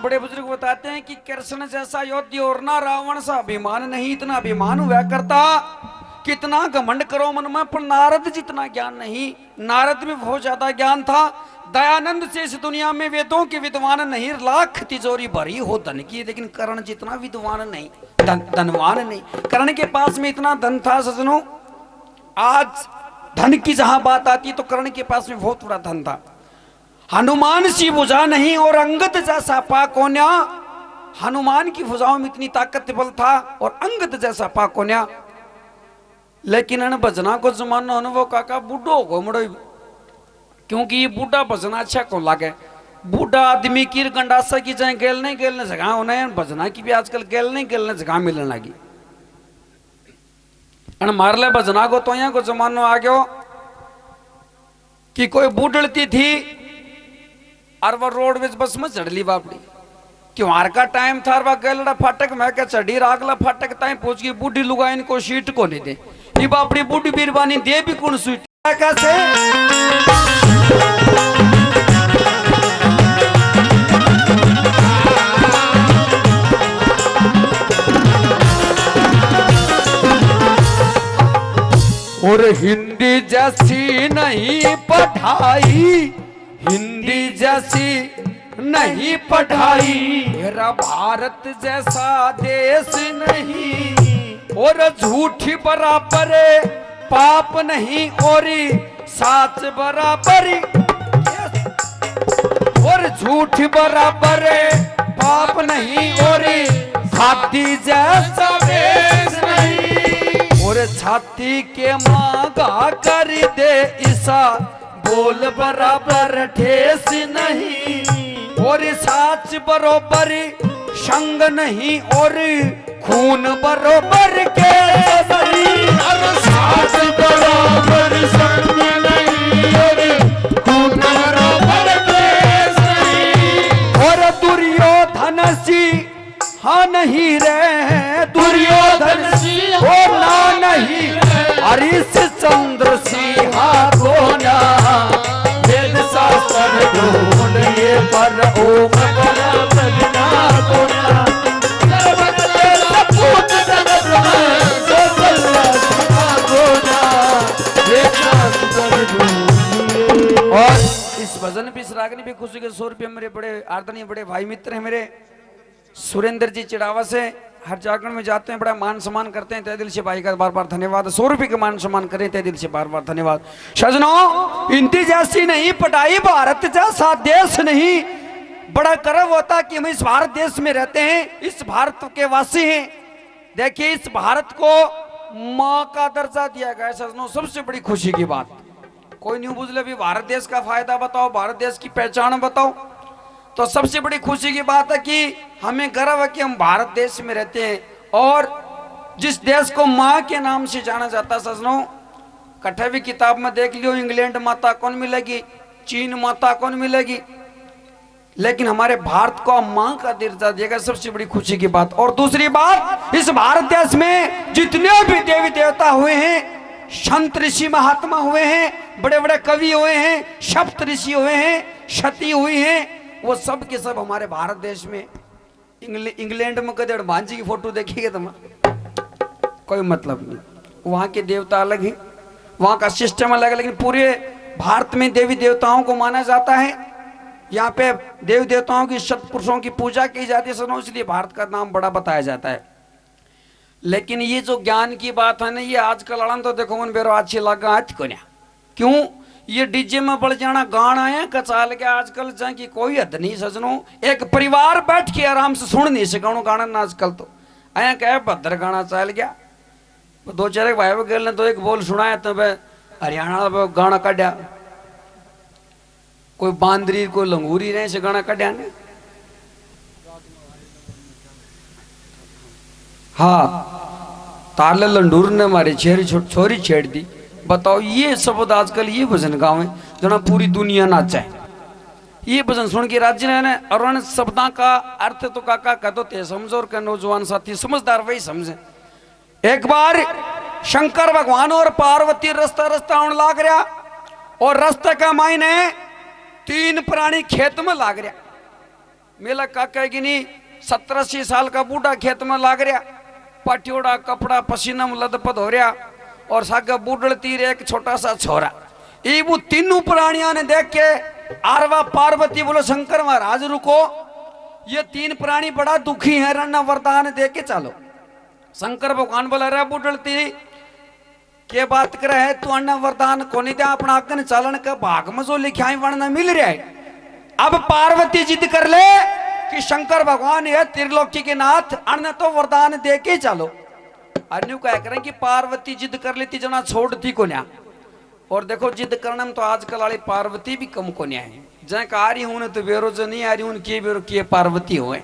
बड़े बुजुर्ग बताते हैं कि कृष्ण जैसा योद्धी और ना रावण सा अभिमान नहीं, इतना अभिमान हुआ करता कितना घमंड करो मन में, पर नारद जितना ज्ञान नहीं। नारद में बहुत ज्यादा ज्ञान था। दयानंद से इस दुनिया में वेदों के विद्वान नहीं, लाख तिजोरी भरी हो धन की, लेकिन कर्ण जितना विद्वान नहीं, धनवान नहीं। कर्ण के पास में इतना धन था सजनों, आज धन की जहां बात आती तो कर्ण के पास में बहुत बड़ा धन था। हनुमान सी भुजा नहीं और अंगद जैसा पाकोन्या, हनुमान की भुजाओं में इतनी ताकत बल था और अंगद जैसा पाकोन्या। लेकिन अन भजना को जमाना अनुभव काका बूढ़ो को मड़ो, क्योंकि ये बूढ़ा भजना अच्छा को लागे। बूढ़ा आदमी की गंडासा की चाहे गेलने गेलने जगह होना, भजना की भी आजकल गेलने गेलने जगह मिलने लगी। मार ले भजना को तो यहाँ को जमानो आ गयो कि कोई बूढ़ती थी और वह रोडवेज बस में चढ़ ली बापड़ी, क्यों का टाइम था। वह गलड़ा फाटक में क्या चढ़ी रागला फाटक ताई पहुंच गई, बूढ़ी लुगा इनको सीट को नहीं दे, ये बापड़ी बूढ़ी बीरबानी दे भी कौन सीट कैसे। और हिंदी जैसी नहीं पढ़ाई, हिंदी जैसी नहीं पढ़ाई, मेरा भारत जैसा देश नहीं। और झूठी बराबर पाप नहीं और साच बराबर, और झूठ बराबर पाप नहीं और छाती जैसा देश नहीं। और छाती के मांगा कर दे ईसा, बोल बराबर ठेस नहीं। और साच बरोबर संग नहीं और खून बरोबर के सही। साच बरोबर संग नहीं और खून बरोबर के सही। और दुर्योधन सी हाँ नहीं रे, दुर्योधन सी हो ना नहीं, हरीश चंद्र सिंहा गोना, वेद शास्त्र ढूंढिए पर ओम बजना गोना। और इस भजन भी इस रागनी भी खुशी के 100 रुपये मेरे बड़े आदरणीय बड़े भाई मित्र हैं मेरे सुरेंद्र जी चिड़ावा से, हर जागरण में जाते हैं, बड़ा मान सम्मान करते हैं, तहे दिल से भाई का बार बार धन्यवाद। 100 रुपये का मान सम्मान करें, तहे दिल से बार बार धन्यवाद। सजनों, हिंदी जैसी नहीं पढ़ाई, भारत जैसा देश नहीं। बड़ा गर्व होता कि हम इस भारत देश में रहते हैं, इस भारत के वासी हैं। देखिए, इस भारत को माँ का दर्जा दिया गया है सजनों, सबसे बड़ी खुशी की बात। कोई नहीं बुझ ले भी भारत देश का फायदा बताओ, भारत देश की पहचान बताओ, तो सबसे बड़ी खुशी की बात है कि हमें गर्व है कि हम भारत देश में रहते हैं। और जिस देश को माँ के नाम से जाना जाता है सजनों, कठे भी किताब में देख लियो, इंग्लैंड माता कौन मिलेगी, चीन माता कौन मिलेगी, लेकिन हमारे भारत को माँ का दर्जा देगा, सबसे बड़ी खुशी की बात। और दूसरी बात, इस भारत देश में जितने भी देवी देवता हुए हैं, संत ऋषि महात्मा हुए हैं, बड़े बड़े कवि हुए हैं, सप्त ऋषि हुए हैं, सती हुई हैं, वो सब के सब हमारे भारत देश में। इंग्लैंड में कदे हनुमान जी की फोटो देखिएगा तुम, कोई मतलब नहीं, वहां के देवता अलग हैं, वहां का सिस्टम अलग है, लेकिन पूरे भारत में देवी देवताओं को माना जाता है। यहाँ पे देवी देवताओं की सत्पुरुषों की पूजा की जाती है सुनो, इसलिए भारत का नाम बड़ा बताया जाता है। लेकिन ये जो ज्ञान की बात है ना, ये आजकल अड़न तो देखो मन बेरो अच्छी लगा आज को, क्यों ये डीजे में बढ़ जाना गाना है कचाल के आजकल जाए कि कोई हद नहीं सजनों। एक परिवार बैठ के आराम से सुन नहीं सका गाना ना, आजकल तो आया क्या भद्र गाना चल गया। 2-4 भाई गेल ने तो एक बोल सुनाया, तो हरियाणा गाना काढ़ा, कोई बांदरी कोई लंगूरी रहे से गाना काढ़ा ने। हाँ, ताले लंडूर ने हमारी छोरी छेड़ दी। बताओ, ये शब्द आजकल ये भजन गावे जो पूरी दुनिया नाचा है, ये भजन सुन के राज्य ने। और उन शब्दों का अर्थ तो काका कह दो ते समझो, और नौजवान साथी समझदार वही समझे। एक बार शंकर भगवान और पार्वती रास्ता रास्ता आने लाग रहा, और रास्ते का मायने 3 प्राणी खेत में लाग रहा। मेला का कहेगी नहीं 70-80 साल का बूढ़ा खेत में लाग रहा, पटियोड़ा कपड़ा पसीना में लदपद हो रहा, और सागा बूढ़ तीर एक छोटा सा छोरा। ये वो तीनों प्राणियों ने देख के आरवा पार्वती बोलो शंकर महाराज रुको, ये तीन प्राणी बड़ा दुखी है, रण वरदान दे के चलो। शंकर भगवान बोला रे बूढ़ तीर के बात करे है तू, अन्न वरदान को नहीं दे, अपना अग्न चालन का भाग में जो लिखा है वर्णन मिल रहा है। अब पार्वती जिद कर ले कि शंकर भगवान है त्रिलोकी के नाथ, अन्न तो वरदान दे के चलो। अन्यू कह करें कि पार्वती जिद कर लेती जना छोड़ती को न्या। और देखो जिद करने में तो आजकल वाली पार्वती भी कम को न्या है, जहाँ का आ रही हूं तो बेरोज नहीं आ रही हूं किए बेरो किए पार्वती हुए।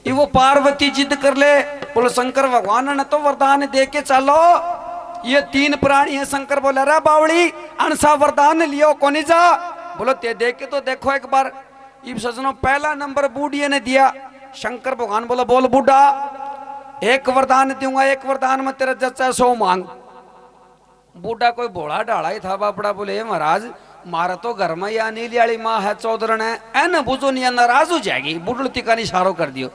ये वो पार्वती जिद कर ले, बोलो शंकर भगवान ने तो वरदान दे के चलो। ये तीन प्राणी है, शंकर बोले रे बावड़ी अनसा वरदान लियो कोनी जा, बोलो ते देख के तो देखो एक बार। इब सजनो पहला नंबर बूढ़िया ने दिया। शंकर भगवान बोला बोल बूढ़ा एक वरदान दूंगा, एक वरदान में तेरा जच्चा सो मांग। बूढ़ा कोई भोला डाला ही था बापड़ा, बोले महाराज मारा तो घर में या नीली वाली माँ है चौधरण है, एन बुझो नहीं नाराज हो जाएगी। बूढ़ती का इशारो कर दियो।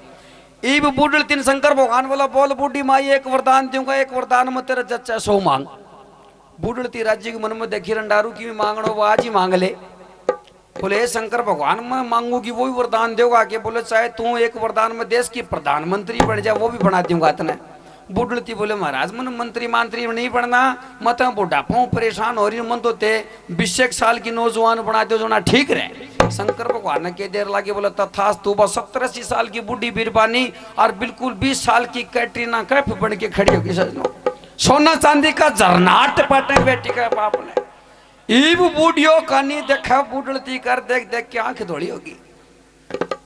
इब बूढ़ तीन शंकर भगवान बोला बोल बूढ़ी माई एक वरदान दूंगा, एक वरदान में तेरा जच्चा सो मांग। बूढ़ती राज्य के मन में देखी रंडारू की मांगनो वो आज ही मांग ले। बोले शंकर भगवान मैं मांगूगी वो भी वरदान देगा के, बोले चाहे तू एक वरदान में देश की प्रधानमंत्री बन जाए वो भी बना दूंगा तने। बूढ़ती बोले महाराज मन मंत्री मंत्री नहीं बनना, मत बुढ़ापा परेशान हो रही मन तो ते 20 साल की नौजवान बना दो जो ना ठीक रहे। शंकर भगवान के देर लागे बोला तथास तू बस 70-80 साल की बूढ़ी बीरबानी और बिल्कुल 20 साल की कैटरीना कैफ बन के खड़ी होगी सजनो, सोना चांदी का झरनाट पाटे बेटी का बाप ने। ईब बूढ़ियों का नहीं देखा, बूढ़ती कर देख देख के आंख धोड़ी होगी।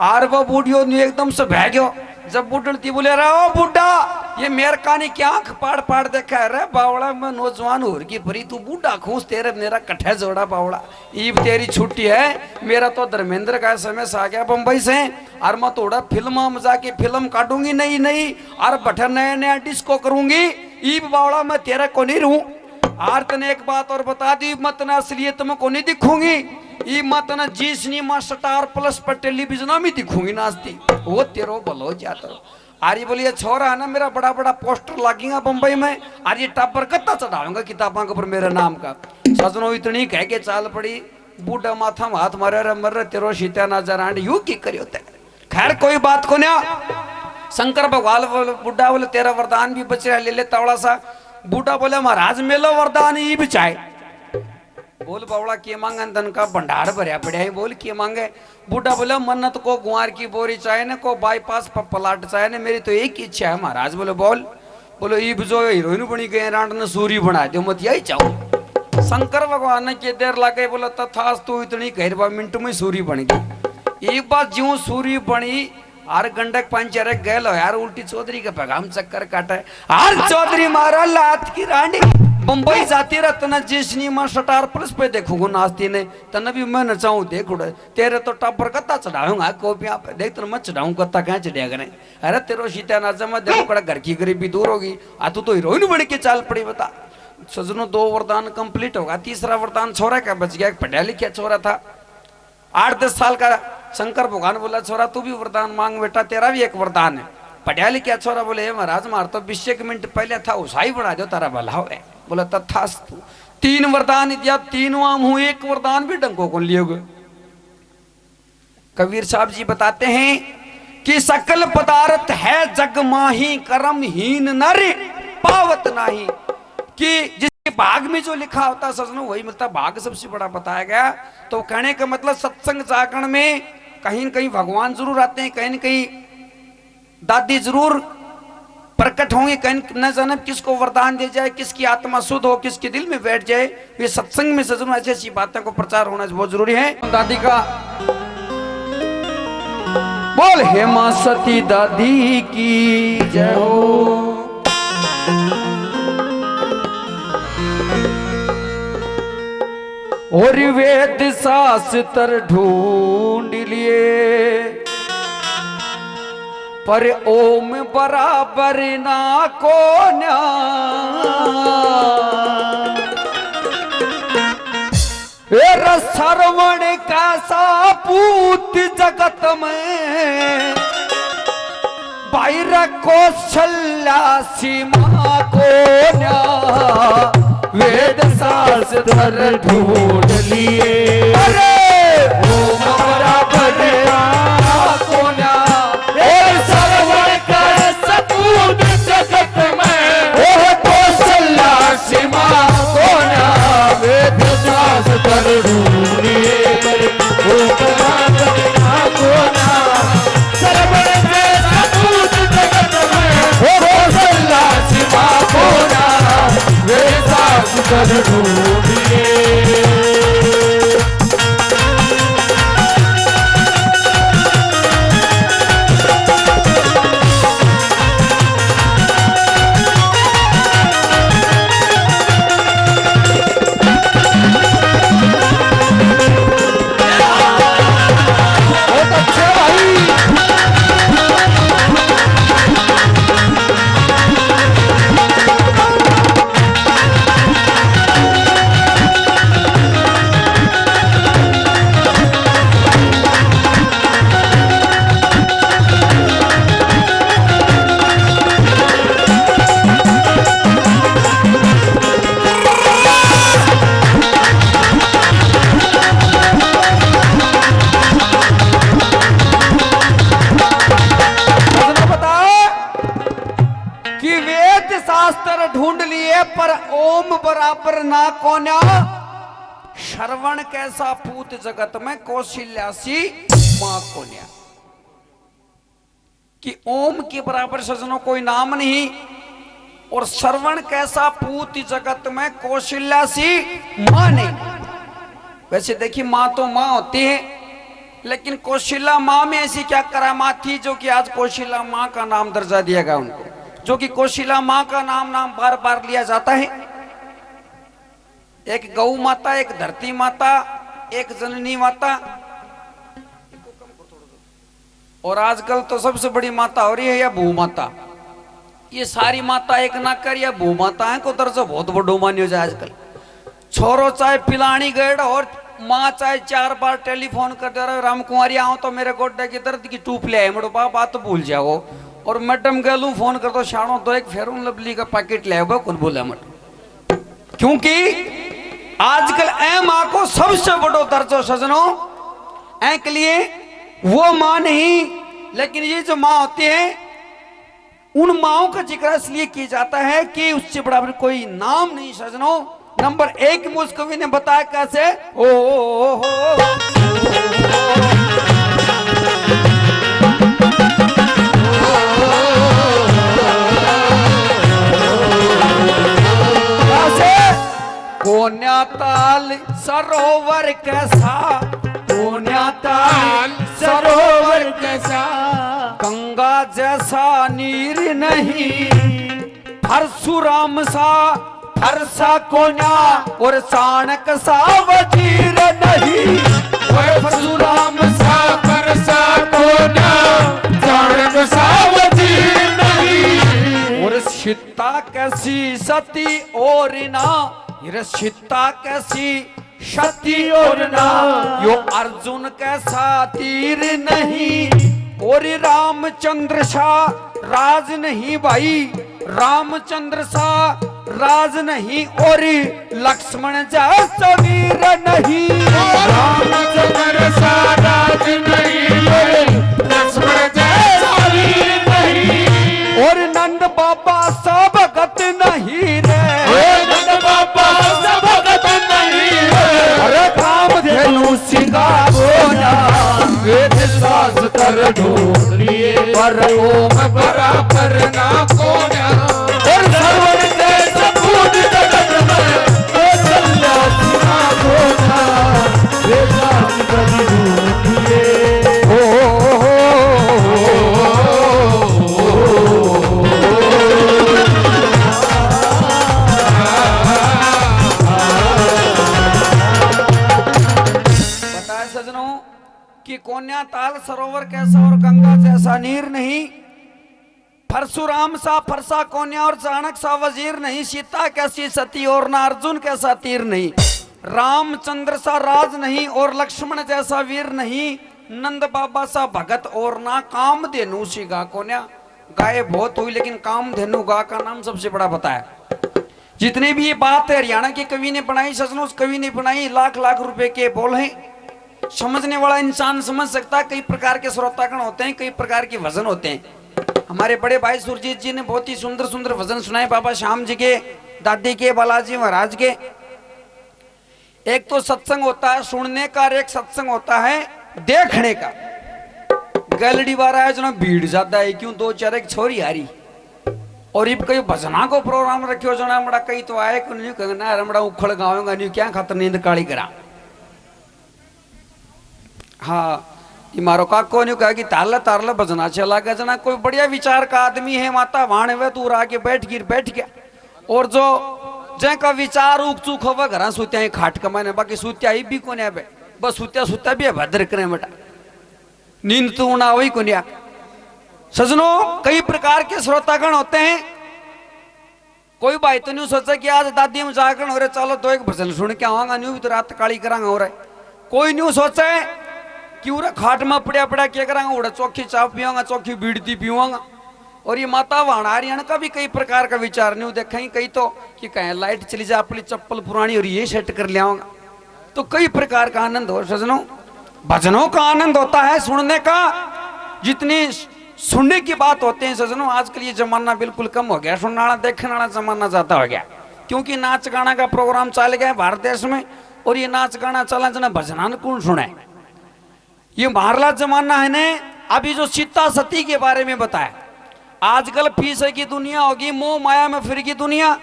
आर वो बूढ़ियों ने एकदम से बह गयो। जब बूढ़ती बोले रे ओ बूढ़ा ये मेरे कानी की आंख पाड़ पाड़ देखा है रे बावड़ा, मैं नौजवान हो रही परी तू बूढ़ा खूस तेरे मेरा कट्ठे जोड़ा बावड़ा। ईब तेरी छुट्टी है, मेरा तो धर्मेंद्र का समय आ गया बंबई से, और मैं थोड़ा फिल्म में जाके फिल्म काटूंगी नई नई और बठे नया नया डिस्को करूंगी। ईब बावड़ा मैं तेरा को नहीं रहूं। आर तने एक बात और बता दी, मत ना असलियत में को नहीं दिखूंगी, ई मत ना जी सिनेमा स्टार प्लस पर टेलीविजन में दिखूंगी नाचती, वो तेरो भलो जाता। आरी बोलिए छोरा है ना मेरा बड़ा बड़ा पोस्टर लगेगा बंबई में, और ये टप्पर कत्ता चढ़ाऊंगा किताबों के ऊपर मेरे नाम का। सजनो इतनी कह के चाल पड़ी, बूढ़ा माथा में हाथ मारे रे मर तेरो सीता ना जरांड यू की करियो ते। खैर कोई बात को ना। शंकर भगवान बूढ़ा बोले तेरा वरदान भी बच रहा ले ले तवड़ा सा। बूढ़ा बोले महाराज मेलो वरदान ही भी चाहे। बोल बावड़ा के मांगे धन का भंडार भरया पड़ा है, बोल के मांगे। बूढ़ा बोले मन्नत को गुआर की बोरी चाहे न को बाईपास प्लाट चाहे न, मेरी तो एक ही इच्छा है महाराज। बोले बोल। बोलो ईब जो हीरोइन बनी गए रांड ने सूरी बना दो मत यही चाहूँ। शंकर भगवान ने के देर लगे बोला तथास तू इतनी कहरबा मिनट में सूरी बन गई। एक बात ज्यों सूरी बनी आर गंडक पंचर गए यार उल्टी चौधरी का पैगाम चक्कर काटा है। आर चौधरी मारा लात की रानी मुंबई जाती रह तना जिसनी मां स्टार प्लस पे देखूंगा नाचती ने तना भी मैं नचाऊं देख उड़े तेरे तो टप्पर कत्ता चढ़ाऊंगा कॉपियां पे देख तो मैं चढ़ाऊं कत्ता कहाँ चढ़िया करे। अरे तेरो सीता नाचा मैं देखो कड़ा घर की गरीबी दूर होगी। आ तू तो हीरोइन बन के चाल पड़ी बता। सजनों 2 वरदान कंप्लीट होगा, तीसरा वरदान छोरा का बच गया। पढ़ा लिखा छोरा था 8-10 साल का। शंकर भगवान बोला छोरा तू भी वरदान मांग बेटा, तेरा भी एक वरदान है। पढ़ा लिखा छोरा बोले महाराज मार तो 20 मिनट पहले था उसाई बना दो तारा भला हो। बोला तथास्तु। 3 वरदान दिया, 3वां मुंह 1 वरदान भी डंको को लियोगे। कबीर साहब जी बताते हैं कि सकल पदार्थ है जग माही कर्महीन नर पावत नाही, कि जिसके भाग में जो लिखा होता सजनों वही मिलता। भाग सबसे बड़ा बताया गया। तो कहने का मतलब सत्संग जागरण में कहीं न कहीं भगवान जरूर आते हैं, कहीं न कहीं दादी जरूर प्रकट होंगे, कहीं न जाने किसको वरदान दे जाए, किसकी आत्मा शुद्ध हो, किसके दिल में बैठ जाए। ये सत्संग में सजनों ऐसी ऐसी बातों को प्रचार होना बहुत जरूरी है। दादी का बोल हेमा सती दादी की जय हो। और वेद शास्त्र ढूंढ लिए पर ओम बराबर ना को न्या। सरवण कैसा पूत जगत में बाहर कौशल्या सीमा को न्या वेद शास्त्र ढूंढ लिए अरे ओम बराबर को न्या सरवण कैसा पूत जगत में कौशल्या सीमा को न्या वेद शास्त्र ढूंढ लिए कर ढूंढिए ढूंढ लिए पर ओम बराबर ना कोन्या श्रवण कैसा पूत जगत में कौशल्यासी मां कोन्या कि ओम के बराबर सजनों कोई नाम नहीं और श्रवण कैसा पूत जगत में कौशल्यासी मां नहीं। वैसे देखिए मां तो मां होती है लेकिन कौशल्या मां में ऐसी क्या करामात थी जो कि आज कौशल्या मां का नाम दर्जा दिया गया उनको, जो कि कौशल्या मां का नाम बार बार लिया जाता है। एक गौ माता, एक धरती माता, एक जननी माता और आजकल तो सबसे बड़ी माता हो रही है या भू माता। ये सारी माता एक ना कर या भू माता है को दर्जा बहुत बड़ो मान्यो जाए आजकल। छोरो चाहे पिलानी गए और माँ चाहे 4 बार टेलीफोन कर दे रहे राम कुमारी आओ तो मेरे गोड्डे की दर्द की टूप ले आए मेरे बात तो भूल जाओ और मैडम गलू फोन कर दो शानो तो एक फेरून लवली का पैकेट ले आओ कौन बोला मत। क्योंकि आजकल ए माँ को सबसे बड़ो दर्जो सजनों ए के लिए वो माँ नहीं लेकिन ये जो माँ होती है उन माओं का जिक्र इसलिए किया जाता है कि उससे बड़ा कोई नाम नहीं सजनों। नंबर 1 मुझ कवि ने बताया कैसे ओ कोन्याताल सरोवर कैसा, कोन्याताल सरोवर कैसा, गंगा जैसा नीर नहीं, परशुराम सा फरसा कोन्या और चाणक सा वजीर नहीं। परशुराम सा फरसा कोन्या चाणक सा वजीर नहीं। और सीता कैसी सती और ना सीता कैसी शक्ति और ना यो अर्जुन कैसा तीर नहीं। और रामचंद्र सा राज नहीं भाई, रामचंद्र सा राज नहीं और लक्ष्मण जैसा वीर नहीं। रामचंद्र सा राज नहीं लक्ष्मण जैसा वीर नहीं। और नंद बाबा सा भगत नहीं रे, नंद बाबा सा भगत नहीं रे। अरे काम धेनु सिंगारो ना वेद शास्त्र ढूंढ लिए पर ओम बराबर ना कोन्या। और सर्वन के सबूत जगत में कौशल्या सीमा कोन्या वेद शास्त्र ढूंढ लिए। कि कोन्या ताल सरोवर कैसा और गंगा जैसा नीर नहीं, परशुराम सा फरसा कोन्या और चाणक सा वजीर नहीं, सीता कैसी सती और ना अर्जुन कैसा तीर नहीं। रामचंद्र सा राज नहीं और लक्ष्मण जैसा वीर नहीं, नंद बाबा सा भगत और ना, कामधेनु सी गा को न्या। गाय बहुत हुई लेकिन कामधेनु गा का नाम सबसे बड़ा बताया। जितने भी ये बात है हरियाणा के कवि ने बनाई, सचमुच उस कवि ने बनाई, लाख लाख रुपए के बोल हैं। समझने वाला इंसान समझ सकता है। कई प्रकार के श्रोतागण होते हैं, कई प्रकार के भजन होते हैं। हमारे बड़े भाई सुरजीत जी ने बहुत ही सुंदर सुंदर भजन सुनाए, बाबा श्याम जी के, दादी के, बालाजी महाराज के। एक तो सत्संग होता है सुनने का, और एक सत्संग होता है देखने का। गैलरी बार है जो भीड़ ज्यादा है, क्यों दो चार एक छोरी हारी और इब कई भजना को प्रोग्राम रखियो जो ना कई तो आए को नहीं कहना रमड़ा उखड़ गाऊंगा नहीं, क्या खातर नींद काली करा। हाँ ये मारो काको ने कहा कि तारला तारला भजना चला गया जना, कोई बढ़िया विचार का आदमी है माता वाण है तू आके बैठ गया। और जो जैका विचार उक चूक होगा घर सुत्या खाट कमाने, बाकी सुत्या ही भी को नहीं, बस सुत्या सुत्या भी है भद्र करे बेटा, नींद तो ना वही को नहीं। सजनों कई प्रकार के श्रोतागण होते हैं। कोई भाई तो नहीं सोचा कि आज दादी में जागरण हो रहे, चलो तो एक भजन सुन के आवांगा, नहीं भी तो रात काली करांगा हो रहा है। कोई नहीं सोचा है कि उरा खाट में पड़ा पड़ा क्या करांगा, उड़ा चौखी चाय पीवांगा, चौखी बीड़ती पीवांगा। और ये माता वाणारियन का भी कई प्रकार का विचार नहीं देखें, कई तो कि कहें लाइट चली जाए, अपनी चप्पल पुरानी और ये सेट कर लिया। तो कई प्रकार का आनंद हो सजनों। भजनों का आनंद होता है सुनने का, जितनी सुनने की बात होते हैं सजनों। आजकल ये जमाना बिल्कुल कम हो गया, सुनने वाला देखने वाला जमाना ज्यादा हो गया, क्योंकि नाच गाना का प्रोग्राम चल गया भारत देश में। और ये नाच गाना चला जना भजनान कौन सुने, ये मारला जमाना है ने। अभी जो सीता सती के बारे में बताया, आजकल फीस की दुनिया होगी, मोह माया में फिर की दुनिया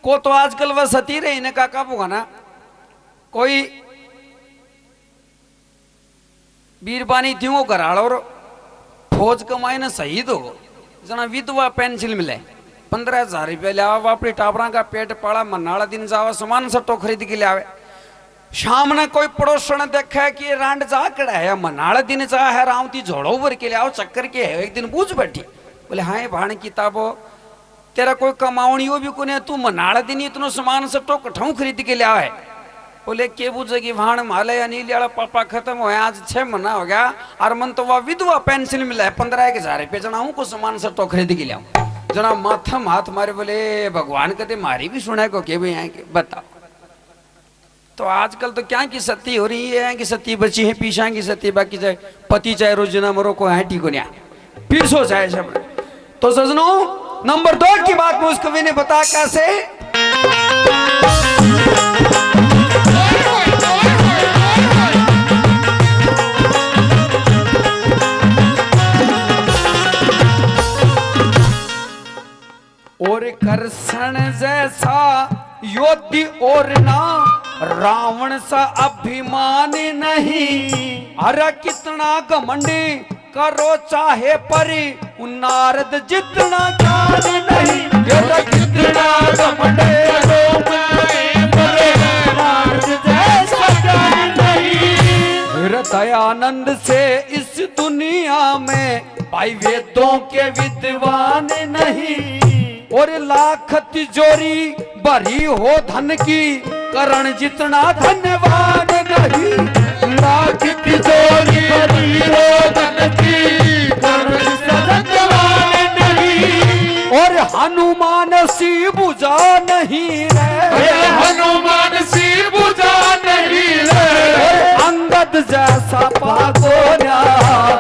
को, तो आजकल वह सती रही ने का कब होगा ना। कोई बीरबानी थी वो घराड़ और फौज कमाई ने शहीद हो जना, विधवा पेंसिल मिले 15,000 रुपया लिया, अपनी टापरा का पेट पाला, मनाड़ा दिन जावा सामान सट्टो खरीद के लिया। शाम ने कोई पड़ोसन देखा कि रांड जा कड़ा है, मनाड़ा दिन जा है रावती झोड़ो भर के लिया चक्कर के है। एक दिन पूछ बैठी, बोले हाँ भाण किताबो तेरा कोई कमावनी हो भी को नहीं, तू मनाड़ा दिन इतना सामान सट्टो कठाऊ खरीद के लिया है। बोले के बुझेगी भाण माले या नीली वाला पापा खत्म हो, आज 6 महीना हो गया और मन तो वह विधवा पेंसिल मिला है 15,000 रुपये जना को सामान सट्टो खरीद के लिया जना। माथा हाथ मारे, बोले भगवान कहते मारी भी सुना को के भाई यहाँ के बताओ। तो आजकल तो क्या की सती हो रही है कि सती बची है, पीछा की सती, बाकी चाहे पति चाहे रोजना मरो को है ठीक हो न्या पीछो चाहे सब। तो सजनों नंबर 2 की बात में उस कवि ने बताया कैसे। और कृष्ण जैसा योद्धि और ना, रावण सा अभिमान नहीं। अरे कितना घमंडी करो चाहे परी, नारद जितना ज्ञान नहीं। अरे कितना घमंडी करो चाहे परी, नारद जैसा ज्ञान नहीं। हृदयानंद से इस दुनिया में भाई वेदों के विद्वान नहीं। और लाख तिजोरी भरी हो धन की, करण जितना धनवान नहीं। लाख तिजोरी भरी हो धन की, करण जितना धनवान नहीं। और हनुमान सी बुझा नहीं रे, हनुमान सी बुझा नहीं रे। अंगद जैसा पागो ना,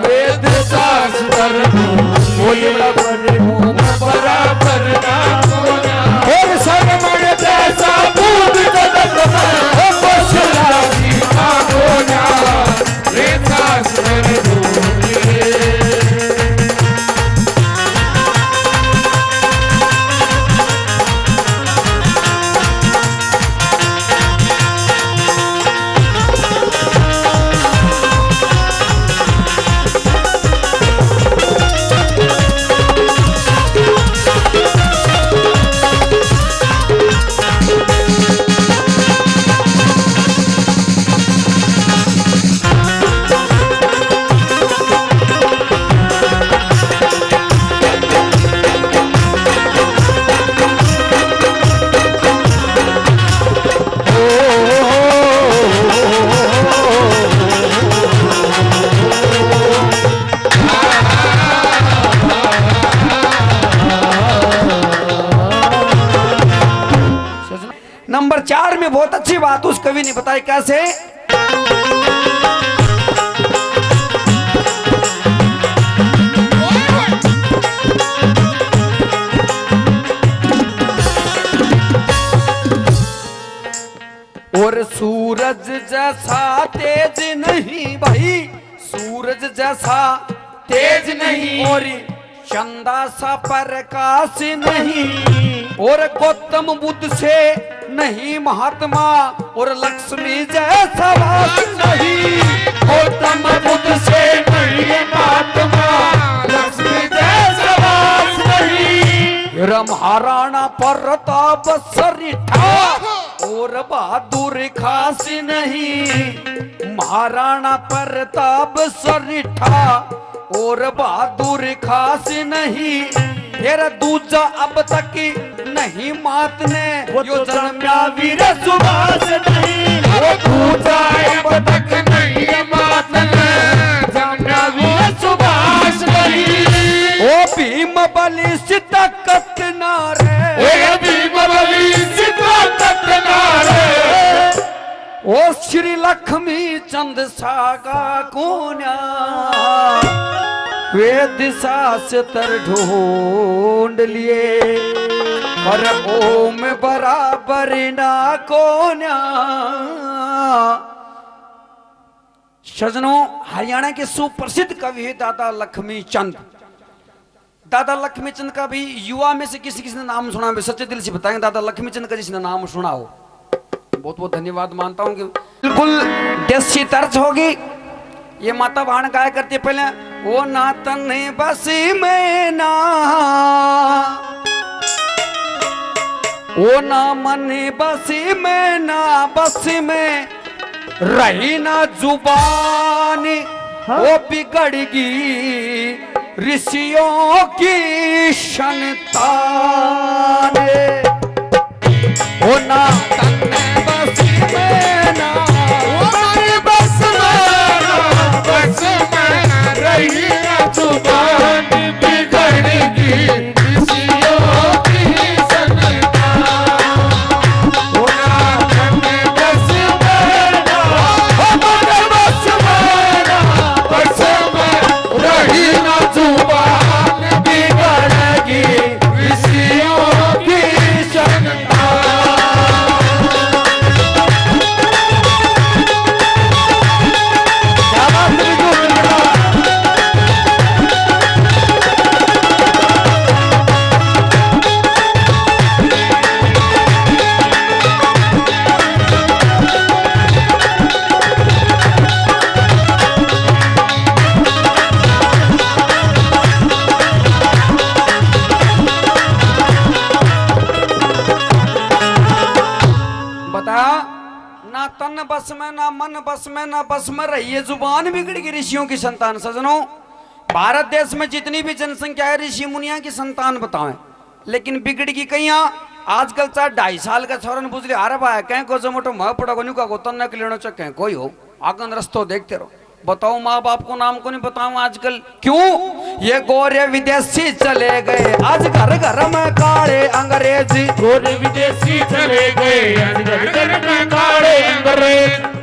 वेद शास्त्र बोले बराबर ना। और सरमण जैसा बूंद जगत में कौशला की पागो ना, वेद शास्त्र बोले। बहुत अच्छी बात उस कवि ने बताई, कैसे? और सूरज जैसा तेज नहीं भाई, सूरज जैसा तेज नहीं, और चंदा सा प्रकाश नहीं, और गौतम बुद्ध से नहीं महात्मा, और लक्ष्मी जैसा वास नहीं, गौतम बुद्ध से नहीं महात्मा, लक्ष्मी जैसा वास नहीं। महाराणा प्रताप सरिठा और बहादुर खास नहीं, महाराणा प्रताप सरिठा और बहादुर खास नहीं, फिर दूजा अब तक नहीं मात ने यो जन्म्या वीर सुभाष नहीं, वो दूजा अब तक नहीं मात ने जन्म्या वीर सुभाष नहीं। ओ भीम बलि ताकत नारे, ओ भीम बलि ताकत नारे, ओ श्री लक्ष्मी चंद सागा कोन्या, वे दिशा से तर ढूंढ लिए, पर ओम बराबर ना कोन्या। सजनों, हरियाणा के सुप्रसिद्ध कवि है दादा लक्ष्मी चंद। दादा लक्ष्मी चंद का भी युवा में से किसी किसी ने नाम सुना, मैं सच्चे दिल से बताएंगे दादा लक्ष्मी चंद का जिसने नाम सुना हो, बहुत बहुत धन्यवाद मानता हूं कि बिल्कुल देसी तर्ज होगी। ये माता बहन गाया करती है पहले, वो ना तन्ने बसी में ना, वो ना मने बसी में ना, बसी में रही ना जुबानी, वो बिगड़गी ऋषियों की संतान, वो ना तन्ने बसी में ना, वो मेरे बस में ना, बस में रही ना जुबान, बिगड़गी ऋषियों की संतान, वो ना तन्ने बसी में ना, वो मेरे बस में ना, बस में रही ना जुबान, बिगड़गी ऋषियों की संतान। ना तन बस में ना मन बस में ना बस में रही है जुबान, बिगड़गी ऋषियों की संतान। सजनों, भारत देश में जितनी भी जनसंख्या है ऋषि मुनिया की संतान बताएं, लेकिन बिगड़गी कहीं आजकल चाहे 2.5 साल का छोरन बुझले अरे भाई कहीं को जो मोटो मह पड़ा को का तन के लेना चाहे कोई हो आगन रस्तो देखते रहो। बताओ माँ बाप को नाम को नहीं बताऊं आजकल, क्यों? ये गोरे विदेशी चले गए आज घर घर में काले अंग्रेजी, गोरे विदेशी चले गए आज घर घर में काले अंग्रेज,